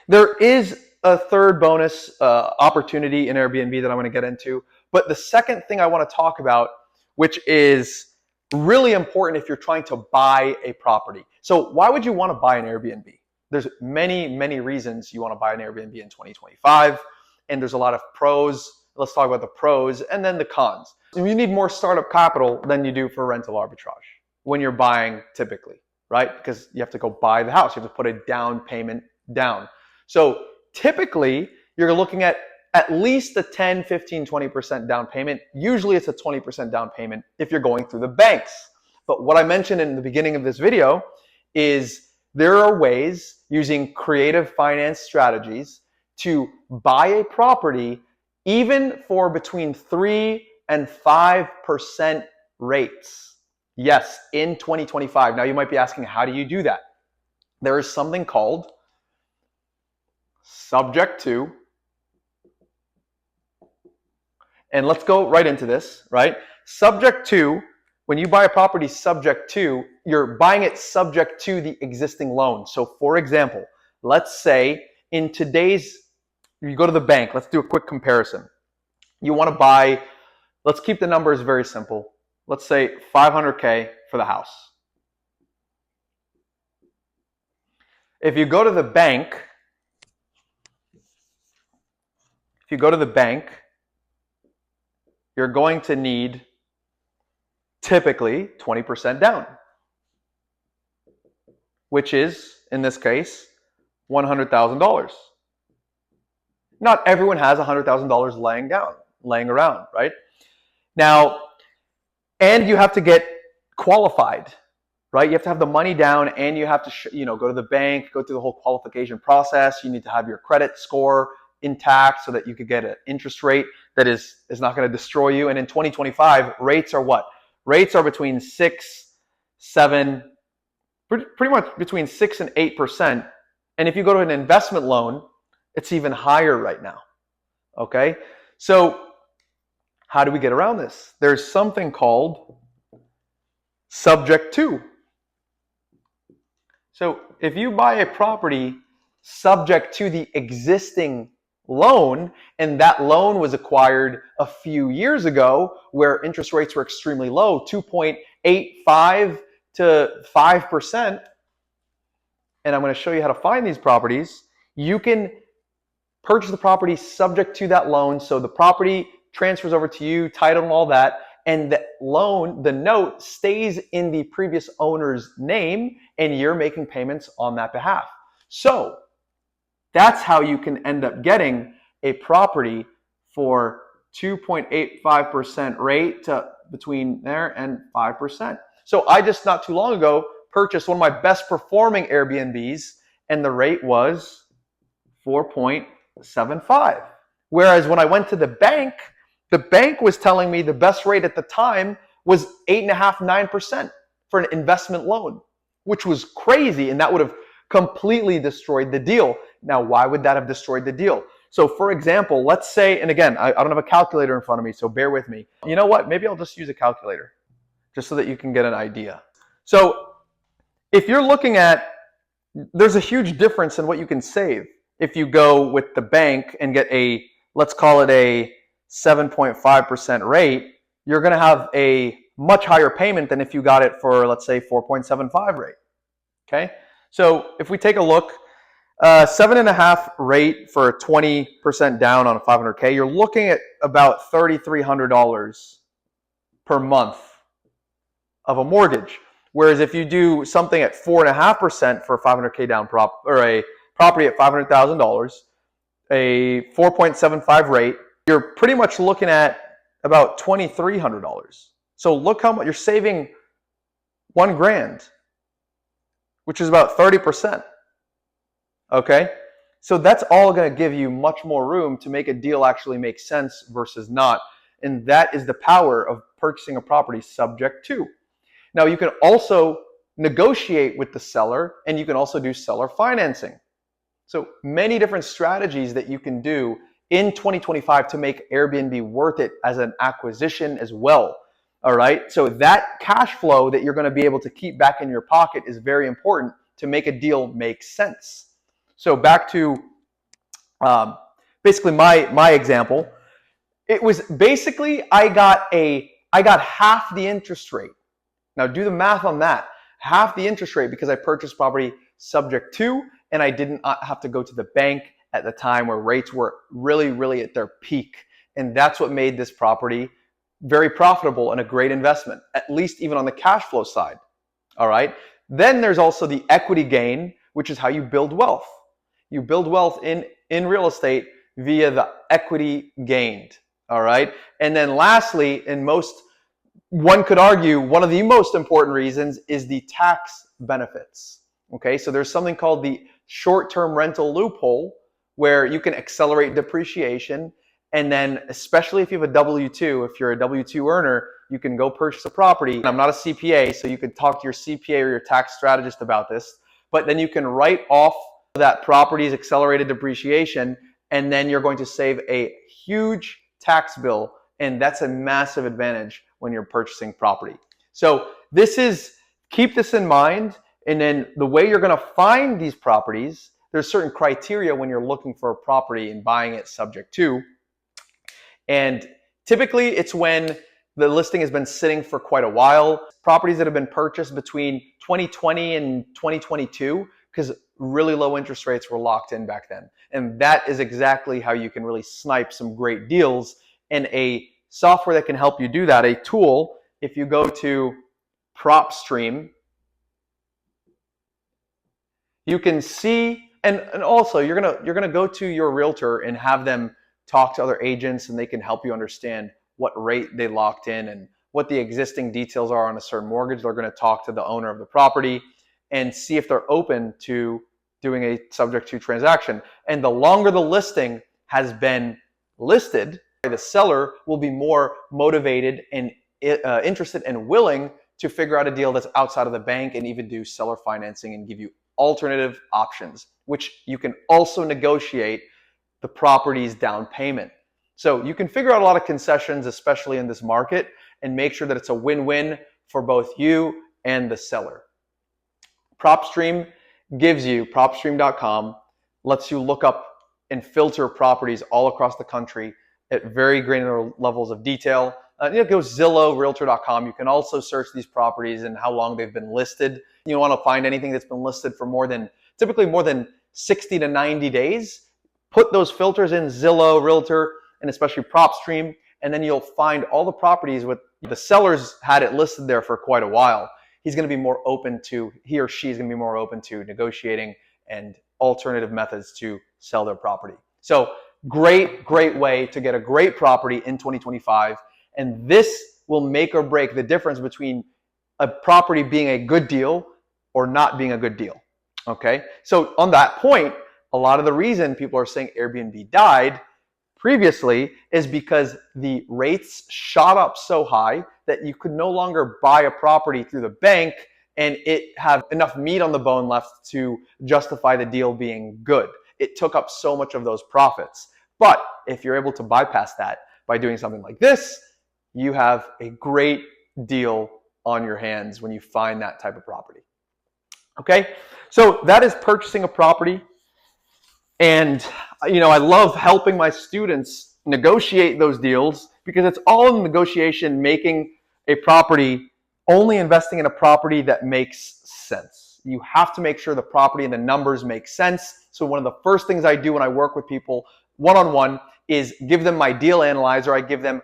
there is a third bonus opportunity in Airbnb that I want to get into. But the second thing I want to talk about, which is really important if you're trying to buy a property. So why would you want to buy an Airbnb? There's many, many reasons you want to buy an Airbnb in 2025. And there's a lot of pros. Let's talk about the pros and then the cons. So you need more startup capital than you do for rental arbitrage when you're buying typically, right? Because you have to go buy the house. You have to put a down payment down. So typically, you're looking at least a 10, 15, 20% down payment. Usually it's a 20% down payment if you're going through the banks. But what I mentioned in the beginning of this video is there are ways using creative finance strategies to buy a property even for between 3 and 5% rates. Yes, in 2025. Now you might be asking, how do you do that? There is something called subject to, and let's go right into this, right? Subject to, when you buy a property subject to, you're buying it subject to the existing loan. So for example, let's say in today's, you go to the bank, let's do a quick comparison. You want to buy, let's keep the numbers very simple. Let's say $500K for the house. If you go to the bank, you're going to need typically 20% down, which is, in this case, $100,000. Not everyone has $100,000 laying around, right? Now, and you have to get qualified, right? You have to have the money down, and you have to, go to the bank, go through the whole qualification process. You need to have your credit score intact so that you could get an interest rate that is not going to destroy you. And in 2025, rates are what? Rates are between 7, pretty much between 6 and 8%. And if you go to an investment loan, it's even higher right now. Okay? So how do we get around this? There's something called subject to. So if you buy a property subject to the existing loan, and that loan was acquired a few years ago where interest rates were extremely low, 2.85 to 5%, and I'm going to show you how to find these properties, you can purchase the property subject to that loan. So the property transfers over to you, title and all that, and the loan, the note stays in the previous owner's name, and you're making payments on that behalf. So that's how you can end up getting a property for 2.85% rate to between there and 5%. So I just not too long ago purchased one of my best performing Airbnbs, and the rate was 4.75. Whereas when I went to the bank was telling me the best rate at the time was 8.5%, 9% for an investment loan, which was crazy, and that would have completely destroyed the deal. Now, why would that have destroyed the deal? So for example, let's say, and again, I don't have a calculator in front of me, so bear with me. You know what? Maybe I'll just use a calculator just so that you can get an idea. So if you're looking at, there's a huge difference in what you can save if you go with the bank and get a, let's call it a 7.5% rate. You're going to have a much higher payment than if you got it for, let's say, 4.75 rate. Okay? So if we take a look, 7.5 rate for 20% down on a 500K, you're looking at about $3,300 per month of a mortgage. Whereas if you do something at 4.5% for a 500K down or a property at $500,000, a 4.75 rate, you're pretty much looking at about $2,300. So look how much you're saving, $1,000, which is about 30%. Okay, so that's all going to give you much more room to make a deal actually make sense versus not. And that is the power of purchasing a property subject to. Now, you can also negotiate with the seller, and you can also do seller financing. So many different strategies that you can do in 2025 to make Airbnb worth it as an acquisition as well. All right, so that cash flow that you're going to be able to keep back in your pocket is very important to make a deal make sense. So back to basically my example, it was basically I got half the interest rate. Now do the math on that. Half the interest rate because I purchased property subject to, and I didn't have to go to the bank at the time where rates were really, really at their peak. And that's what made this property very profitable and a great investment, at least even on the cash flow side. All right. Then there's also the equity gain, which is how you build wealth. You build wealth in real estate via the equity gained. All right. And then lastly, one could argue one of the most important reasons is the tax benefits. Okay. So there's something called the short-term rental loophole where you can accelerate depreciation. And then especially if you have a W-2, if you're a W-2 earner, you can go purchase a property. I'm not a CPA, so you could talk to your CPA or your tax strategist about this. But then you can write off that property's accelerated depreciation, and then you're going to save a huge tax bill, and that's a massive advantage when you're purchasing property. So keep this in mind, and then the way you're going to find these properties, there's certain criteria when you're looking for a property and buying it subject to, and typically it's when the listing has been sitting for quite a while. Properties that have been purchased between 2020 and 2022, because really low interest rates were locked in back then. And that is exactly how you can really snipe some great deals. And a software that can help you do that, a tool, if you go to PropStream, you can see, and also you're gonna go to your realtor and have them talk to other agents, and they can help you understand what rate they locked in and what the existing details are on a certain mortgage. They're going to talk to the owner of the property and see if they're open to doing a subject to transaction. And the longer the listing has been listed, the seller will be more motivated and interested and willing to figure out a deal that's outside of the bank and even do seller financing and give you alternative options, which you can also negotiate the property's down payment. So you can figure out a lot of concessions, especially in this market, and make sure that it's a win-win for both you and the seller. PropStream PropStream.com lets you look up and filter properties all across the country at very granular levels of detail. Go Zillow, Realtor.com. You can also search these properties and how long they've been listed. You want to find anything that's been listed for typically more than 60 to 90 days. Put those filters in Zillow, Realtor, and especially PropStream, and then you'll find all the properties with the sellers had it listed there for quite a while. He or she is going to be more open to negotiating and alternative methods to sell their property. So great way to get a great property in 2025. And this will make or break the difference between a property being a good deal or not being a good deal. Okay. So on that point, a lot of the reason people are saying Airbnb died previously is because the rates shot up so high that you could no longer buy a property through the bank and it have enough meat on the bone left to justify the deal being good. It took up so much of those profits. But if you're able to bypass that by doing something like this, you have a great deal on your hands when you find that type of property. Okay, so that is purchasing a property. And I love helping my students negotiate those deals because it's all in negotiation, making a property, only investing in a property that makes sense. You have to make sure the property and the numbers make sense. So one of the first things I do when I work with people one-on-one is give them my deal analyzer. I give them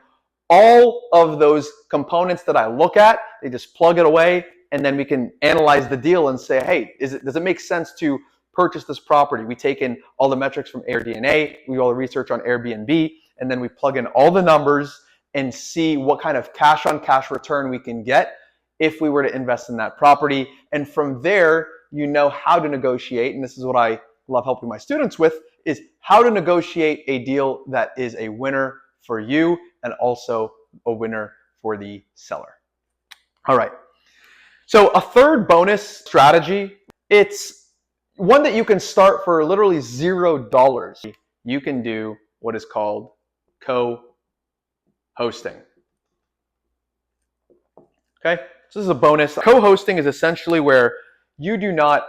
all of those components that I look at. They just plug it away, and then we can analyze the deal and say, hey, does it make sense to purchase this property? We take in all the metrics from AirDNA, we do all the research on Airbnb, and then we plug in all the numbers and see what kind of cash on cash return we can get if we were to invest in that property. And from there, you know how to negotiate, and this is what I love helping my students with, is how to negotiate a deal that is a winner for you and also a winner for the seller. All right. So a third bonus strategy, it's one that you can start for literally $0. You can do what is called co-hosting. Okay, so this is a bonus. Co-hosting is essentially where you do not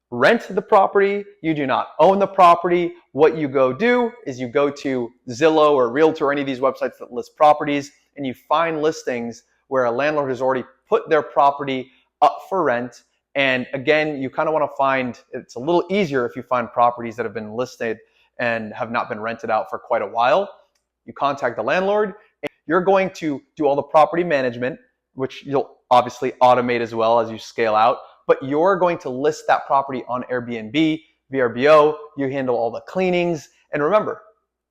rent the property, you do not own the property. What you go do is you go to Zillow or Realtor or any of these websites that list properties, and you find listings where a landlord has already put their property up for rent. And again, you kind of want to find, it's a little easier if you find properties that have been listed and have not been rented out for quite a while. You contact the landlord, and you're going to do all the property management, which you'll obviously automate as well as you scale out, but you're going to list that property on Airbnb, VRBO, you handle all the cleanings, and remember,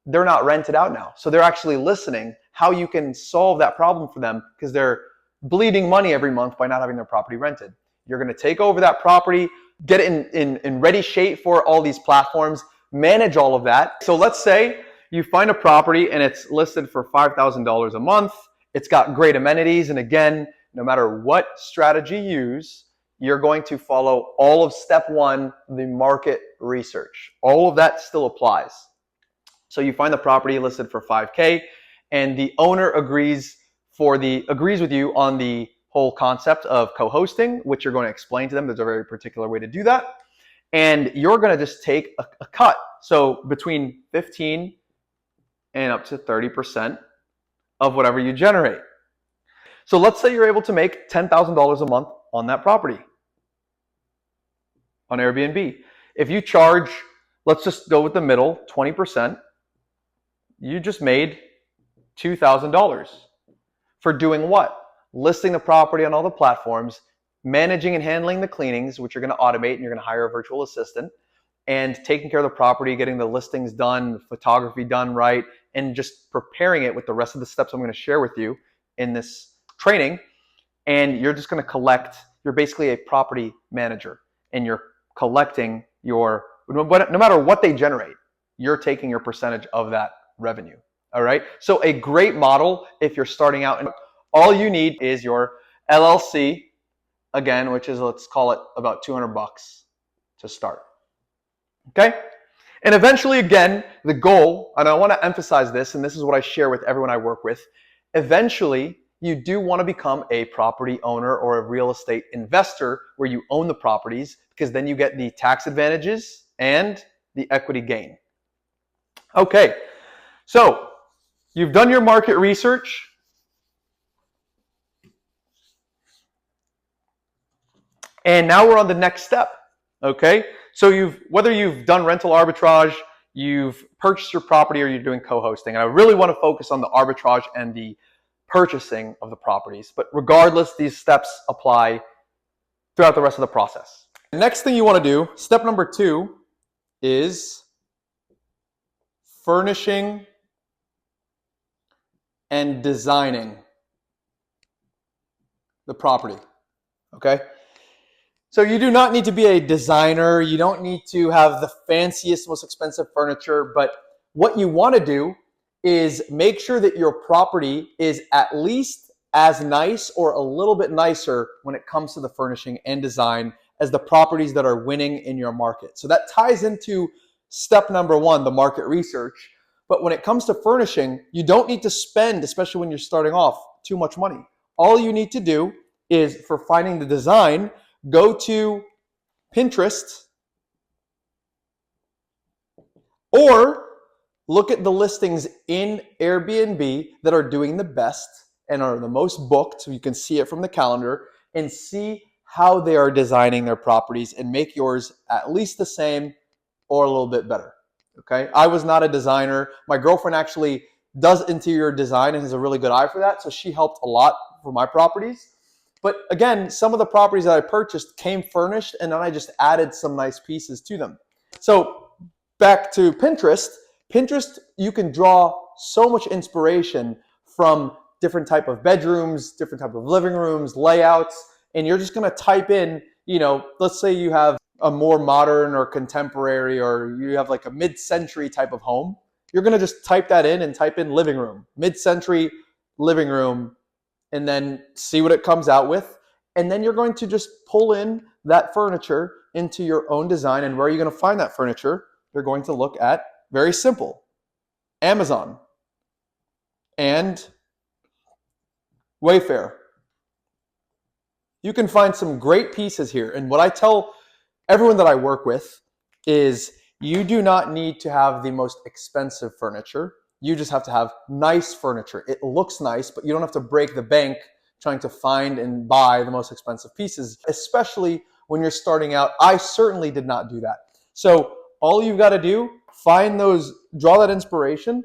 they're not rented out now. So they're actually listening how you can solve that problem for them because they're bleeding money every month by not having their property rented. You're going to take over that property, get it in ready shape for all these platforms, manage all of that. So let's say you find a property and it's listed for $5,000 a month. It's got great amenities. And again, no matter what strategy you use, you're going to follow all of step one, the market research. All of that still applies. So you find the property listed for $5K and the owner agrees with you on the whole concept of co-hosting, which you're going to explain to them. There's a very particular way to do that. And you're going to just take a cut. So between 15 and up to 30% of whatever you generate. So let's say you're able to make $10,000 a month on that property on Airbnb. If you charge, let's just go with the middle, 20%, you just made $2,000 for doing what? Listing the property on all the platforms, managing and handling the cleanings, which you're going to automate and you're going to hire a virtual assistant, and taking care of the property, getting the listings done, the photography done right, and just preparing it with the rest of the steps I'm going to share with you in this training. And you're just going to collect, you're basically a property manager and you're collecting no matter what they generate, you're taking your percentage of that revenue. All right. So a great model if you're starting out, and all you need is your LLC, again, which is, let's call it about $200 to start. Okay. And eventually, again, the goal, and I want to emphasize this, and this is what I share with everyone I work with, eventually you do want to become a property owner or a real estate investor where you own the properties, because then you get the tax advantages and the equity gain. Okay, so you've done your market research. And now we're on the next step. Okay, so whether you've done rental arbitrage, you've purchased your property or you're doing co-hosting. And I really want to focus on the arbitrage and the purchasing of the properties. But regardless, these steps apply throughout the rest of the process. The next thing you want to do, step number 2, is furnishing and designing the property. Okay? So you do not need to be a designer. You don't need to have the fanciest, most expensive furniture. But what you want to do is make sure that your property is at least as nice or a little bit nicer when it comes to the furnishing and design as the properties that are winning in your market. So that ties into step number 1, the market research. But when it comes to furnishing, you don't need to spend, especially when you're starting off, too much money. All you need to do is, for finding the design, go to Pinterest or look at the listings in Airbnb that are doing the best and are the most booked, so you can see it from the calendar, and see how they are designing their properties and make yours at least the same or a little bit better. Okay? I was not a designer. My girlfriend actually does interior design and has a really good eye for that, so she helped a lot for my properties. But again, some of the properties that I purchased came furnished, and then I just added some nice pieces to them. So back to Pinterest. Pinterest, you can draw so much inspiration from different type of bedrooms, different type of living rooms, layouts, and you're just gonna type in, let's say you have a more modern or contemporary, or you have like a mid-century type of home. You're gonna just type that in and type in living room, mid-century living room, and then see what it comes out with. And then you're going to just pull in that furniture into your own design. And where are you going to find that furniture? You're going to look at, very simple, Amazon and Wayfair. You can find some great pieces here. And what I tell everyone that I work with is, you do not need to have the most expensive furniture. You just have to have nice furniture. It looks nice, but you don't have to break the bank trying to find and buy the most expensive pieces, especially when you're starting out. I certainly did not do that. So all you've got to do, draw that inspiration,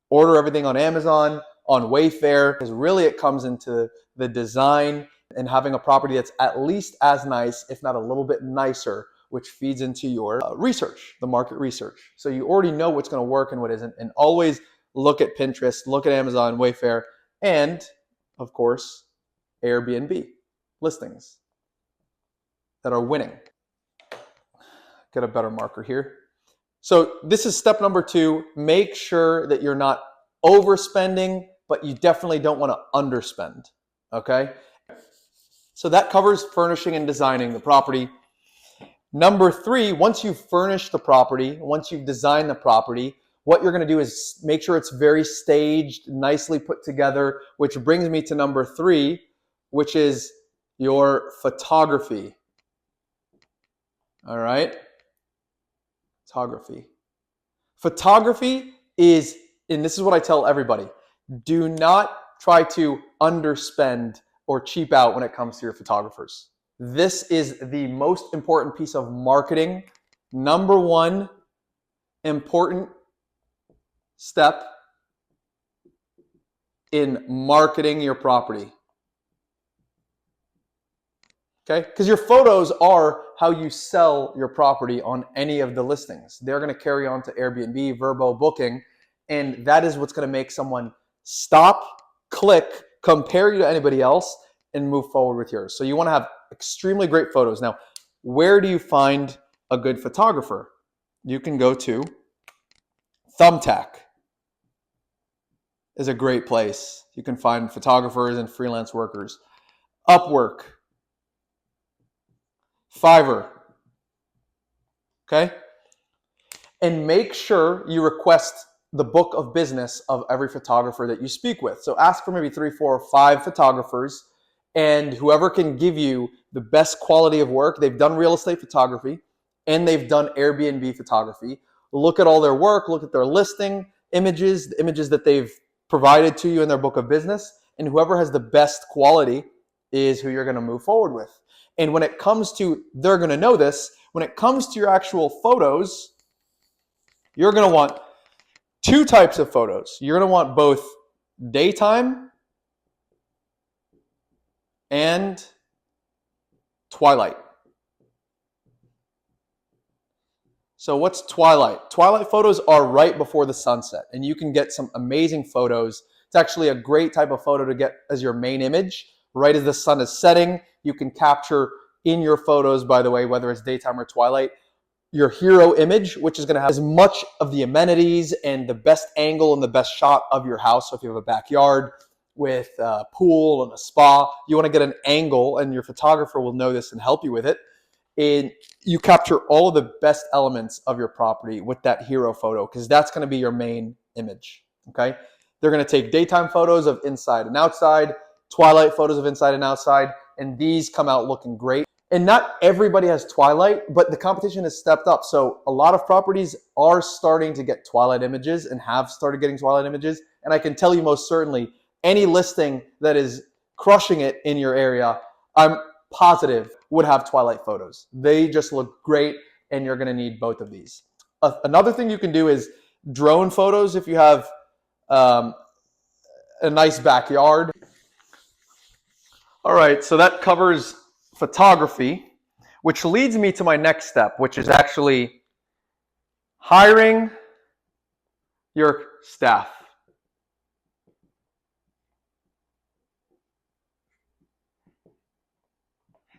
order everything on Amazon, on Wayfair, because really it comes into the design and having a property that's at least as nice, if not a little bit nicer, which feeds into your research, the market research. So you already know what's going to work and what isn't. And always look at Pinterest, look at Amazon, Wayfair, and of course, Airbnb listings that are winning. Get a better marker here. So this is step number 2. Make sure that you're not overspending, but you definitely don't want to underspend. Okay? So that covers furnishing and designing the property. Number 3, once you've furnished the property, once you've designed the property, what you're going to do is make sure it's very staged, nicely put together, which brings me to number 3, which is your photography. All right? Photography. Photography is, and this is what I tell everybody, do not try to underspend or cheap out when it comes to your photographers. This is the most important piece of marketing. Number 1 important step in marketing your property. Okay? Because your photos are how you sell your property on any of the listings. They're going to carry on to Airbnb, Verbo, Booking, and that is what's going to make someone stop, click, compare you to anybody else, and move forward with yours. So you want to have extremely great photos. Now, where do you find a good photographer? You can go to Thumbtack. Is a great place. You can find photographers and freelance workers. Upwork. Fiverr. Okay? And make sure you request the book of business of every photographer that you speak with. So ask for maybe 3, 4, or 5 photographers, and whoever can give you the best quality of work. They've done real estate photography and they've done Airbnb photography. Look at all their work, look at their listing images, the images that they've provided to you in their book of business, and whoever has the best quality is who you're going to move forward with. And when it comes to, they're going to know this, when it comes to your actual photos, You're going to want two types of photos. You're going to want both daytime and twilight. So what's twilight? Twilight photos are right before the sunset, and you can get some amazing photos. It's actually a great type of photo to get as your main image. Right as the sun is setting, you can capture in your photos, by the way, whether it's daytime or twilight, your hero image, which is going to have as much of the amenities and the best angle and the best shot of your house. So if you have a backyard with a pool and a spa, you want to get an angle, and your photographer will know this and help you with it. And you capture all of the best elements of your property with that hero photo, because that's going to be your main image. Okay, they're going to take daytime photos of inside and outside, twilight photos of inside and outside, and these come out looking great. And not everybody has twilight, but the competition has stepped up. So a lot of properties are starting to get twilight images and have started getting twilight images. And I can tell you most certainly, any listing that is crushing it in your area, I'm positive would have twilight photos. They just look great, and you're going to need both of these. Another thing you can do is drone photos if you have a nice backyard. All right, so that covers photography, which leads me to my next step, which is actually hiring your staff.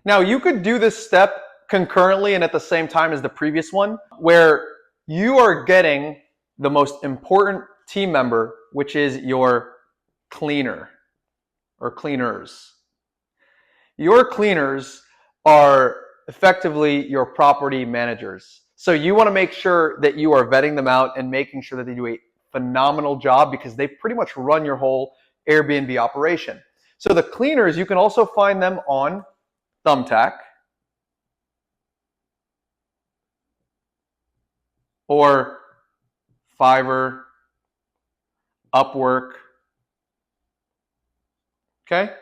Now, you could do this step concurrently and at the same time as the previous one, where you are getting the most important team member, which is your cleaner or cleaners. Your cleaners are effectively your property managers. So you want to make sure that you are vetting them out and making sure that they do a phenomenal job, because they pretty much run your whole Airbnb operation. So the cleaners, you can also find them on Thumbtack or Fiverr, Upwork. Okay?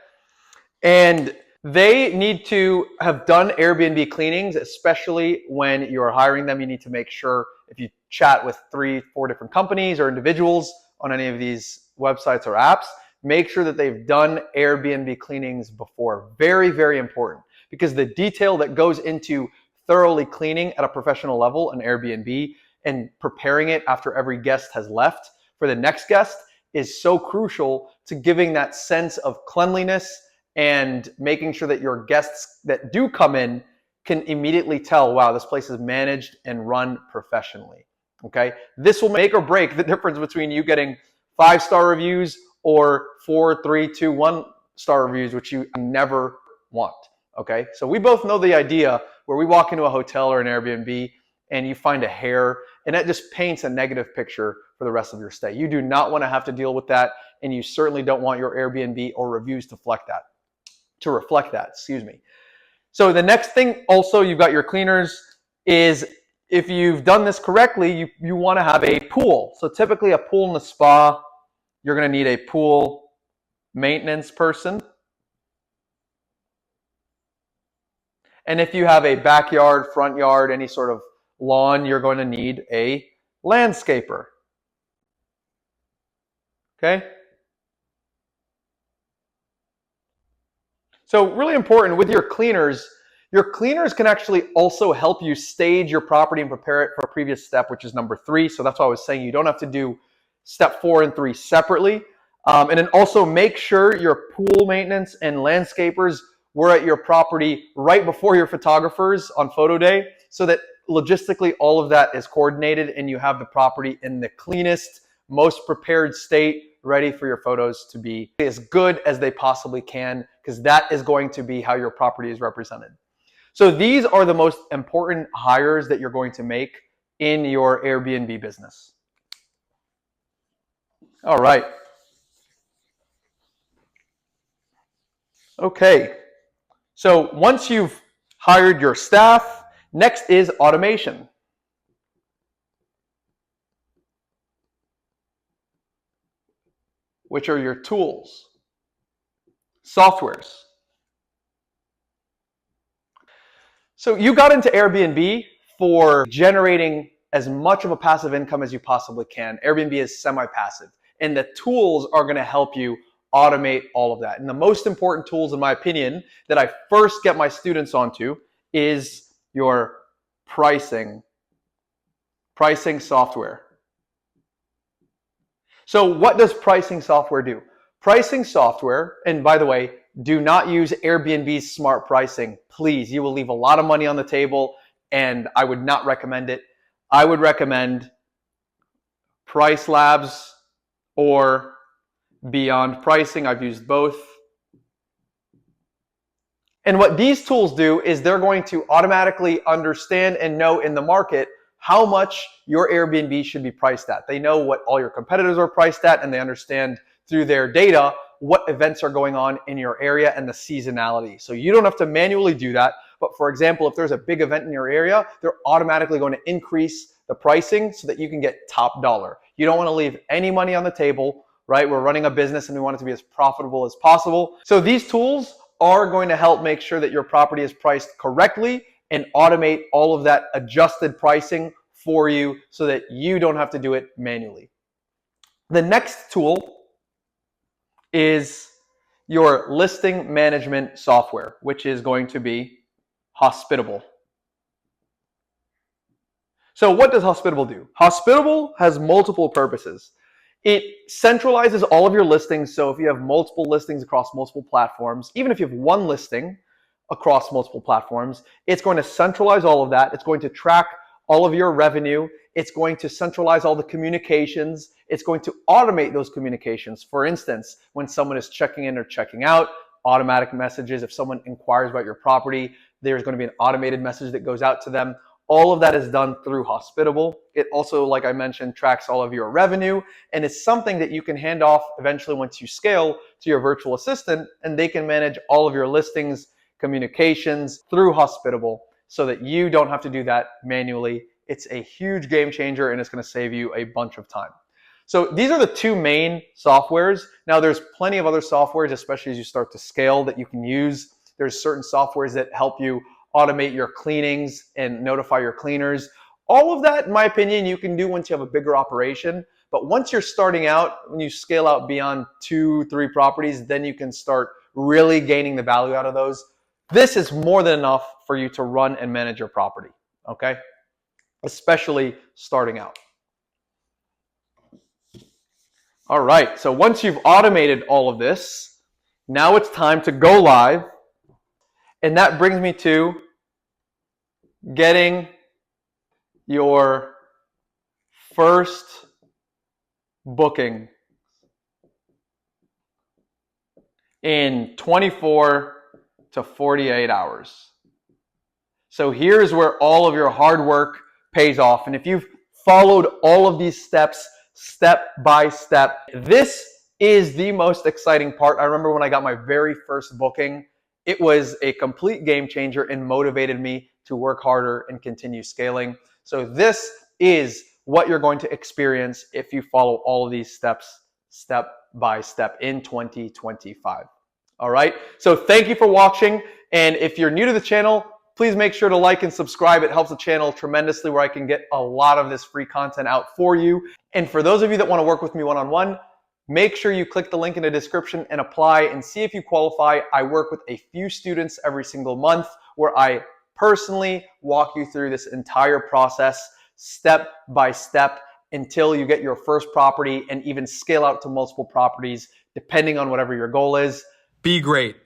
And they need to have done Airbnb cleanings, especially when you're hiring them. You need to make sure, if you chat with 3-4 different companies or individuals on any of these websites or apps, make sure that they've done Airbnb cleanings before. Very, very important, because the detail that goes into thoroughly cleaning at a professional level an Airbnb and preparing it after every guest has left for the next guest is so crucial to giving that sense of cleanliness and making sure that your guests that do come in can immediately tell, wow, this place is managed and run professionally. Okay, this will make or break the difference between you getting 5-star reviews or 4, 3, 2, 1-star reviews, which you never want. Okay, so we both know the idea where we walk into a hotel or an Airbnb and you find a hair, and that just paints a negative picture for the rest of your stay. You do not want to have to deal with that, and you certainly don't want your Airbnb or reviews to reflect that, excuse me. So the next thing, also, you've got your cleaners, is if you've done this correctly, you want to have a pool. So typically a pool in the spa, you're going to need a pool maintenance person. And if you have a backyard, front yard, any sort of lawn, you're going to need a landscaper. Okay? So really important with your cleaners can actually also help you stage your property and prepare it for a previous step, which is number 3. So that's why I was saying you don't have to do step 4 and 3 separately. And then also make sure your pool maintenance and landscapers were at your property right before your photographers on photo day, so that logistically all of that is coordinated and you have the property in the cleanest, most prepared state, ready for your photos to be as good as they possibly can, because that is going to be how your property is represented. So these are the most important hires that you're going to make in your Airbnb business. All right. Okay. So once you've hired your staff, next is automation. Which are your tools, softwares. So you got into Airbnb for generating as much of a passive income as you possibly can. Airbnb is semi-passive, and the tools are going to help you automate all of that. And the most important tools, in my opinion, that I first get my students onto is your pricing software. So what does pricing software do? Pricing software, and by the way, do not use Airbnb's smart pricing. Please, you will leave a lot of money on the table, and I would not recommend it. I would recommend Price Labs or Beyond Pricing. I've used both. And what these tools do is they're going to automatically understand and know in the market how much your Airbnb should be priced at. They know what all your competitors are priced at, and they understand through their data what events are going on in your area and the seasonality. So you don't have to manually do that. But for example, if there's a big event in your area, they're automatically going to increase the pricing so that you can get top dollar. You don't want to leave any money on the table, right? We're running a business and we want it to be as profitable as possible. So these tools are going to help make sure that your property is priced correctly and automate all of that adjusted pricing for you so that you don't have to do it manually. The next tool is your listing management software, which is going to be Hospitable. So what does Hospitable do? Hospitable has multiple purposes. It centralizes all of your listings. So if you have multiple listings across multiple platforms, even if you have one listing across multiple platforms, it's going to centralize all of that. It's going to track all of your revenue. It's going to centralize all the communications. It's going to automate those communications. For instance, when someone is checking in or checking out, automatic messages. If someone inquires about your property, there's going to be an automated message that goes out to them. All of that is done through Hospitable. It also, like I mentioned, tracks all of your revenue, and it's something that you can hand off eventually once you scale to your virtual assistant, and they can manage all of your listings, communications through Hospitable so that you don't have to do that manually. It's a huge game changer, and it's going to save you a bunch of time. So these are the two main softwares. Now there's plenty of other softwares, especially as you start to scale, that you can use. There's certain softwares that help you automate your cleanings and notify your cleaners. All of that, in my opinion, you can do once you have a bigger operation. But once you're starting out, when you scale out beyond 2-3 properties, then you can start really gaining the value out of those. This is more than enough for you to run and manage your property, okay? Especially starting out. All right, so once you've automated all of this, now it's time to go live. And that brings me to getting your first booking in 24 to 48 hours. So here's where all of your hard work pays off. And if you've followed all of these steps step by step, this is the most exciting part. I remember when I got my very first booking, it was a complete game changer and motivated me to work harder and continue scaling. So this is what you're going to experience if you follow all of these steps step by step in 2025. All right. So thank you for watching. And if you're new to the channel, please make sure to like and subscribe. It helps the channel tremendously, where I can get a lot of this free content out for you. And for those of you that want to work with me one-on-one, make sure you click the link in the description and apply and see if you qualify. I work with a few students every single month where I personally walk you through this entire process step by step until you get your first property and even scale out to multiple properties depending on whatever your goal is. Be great.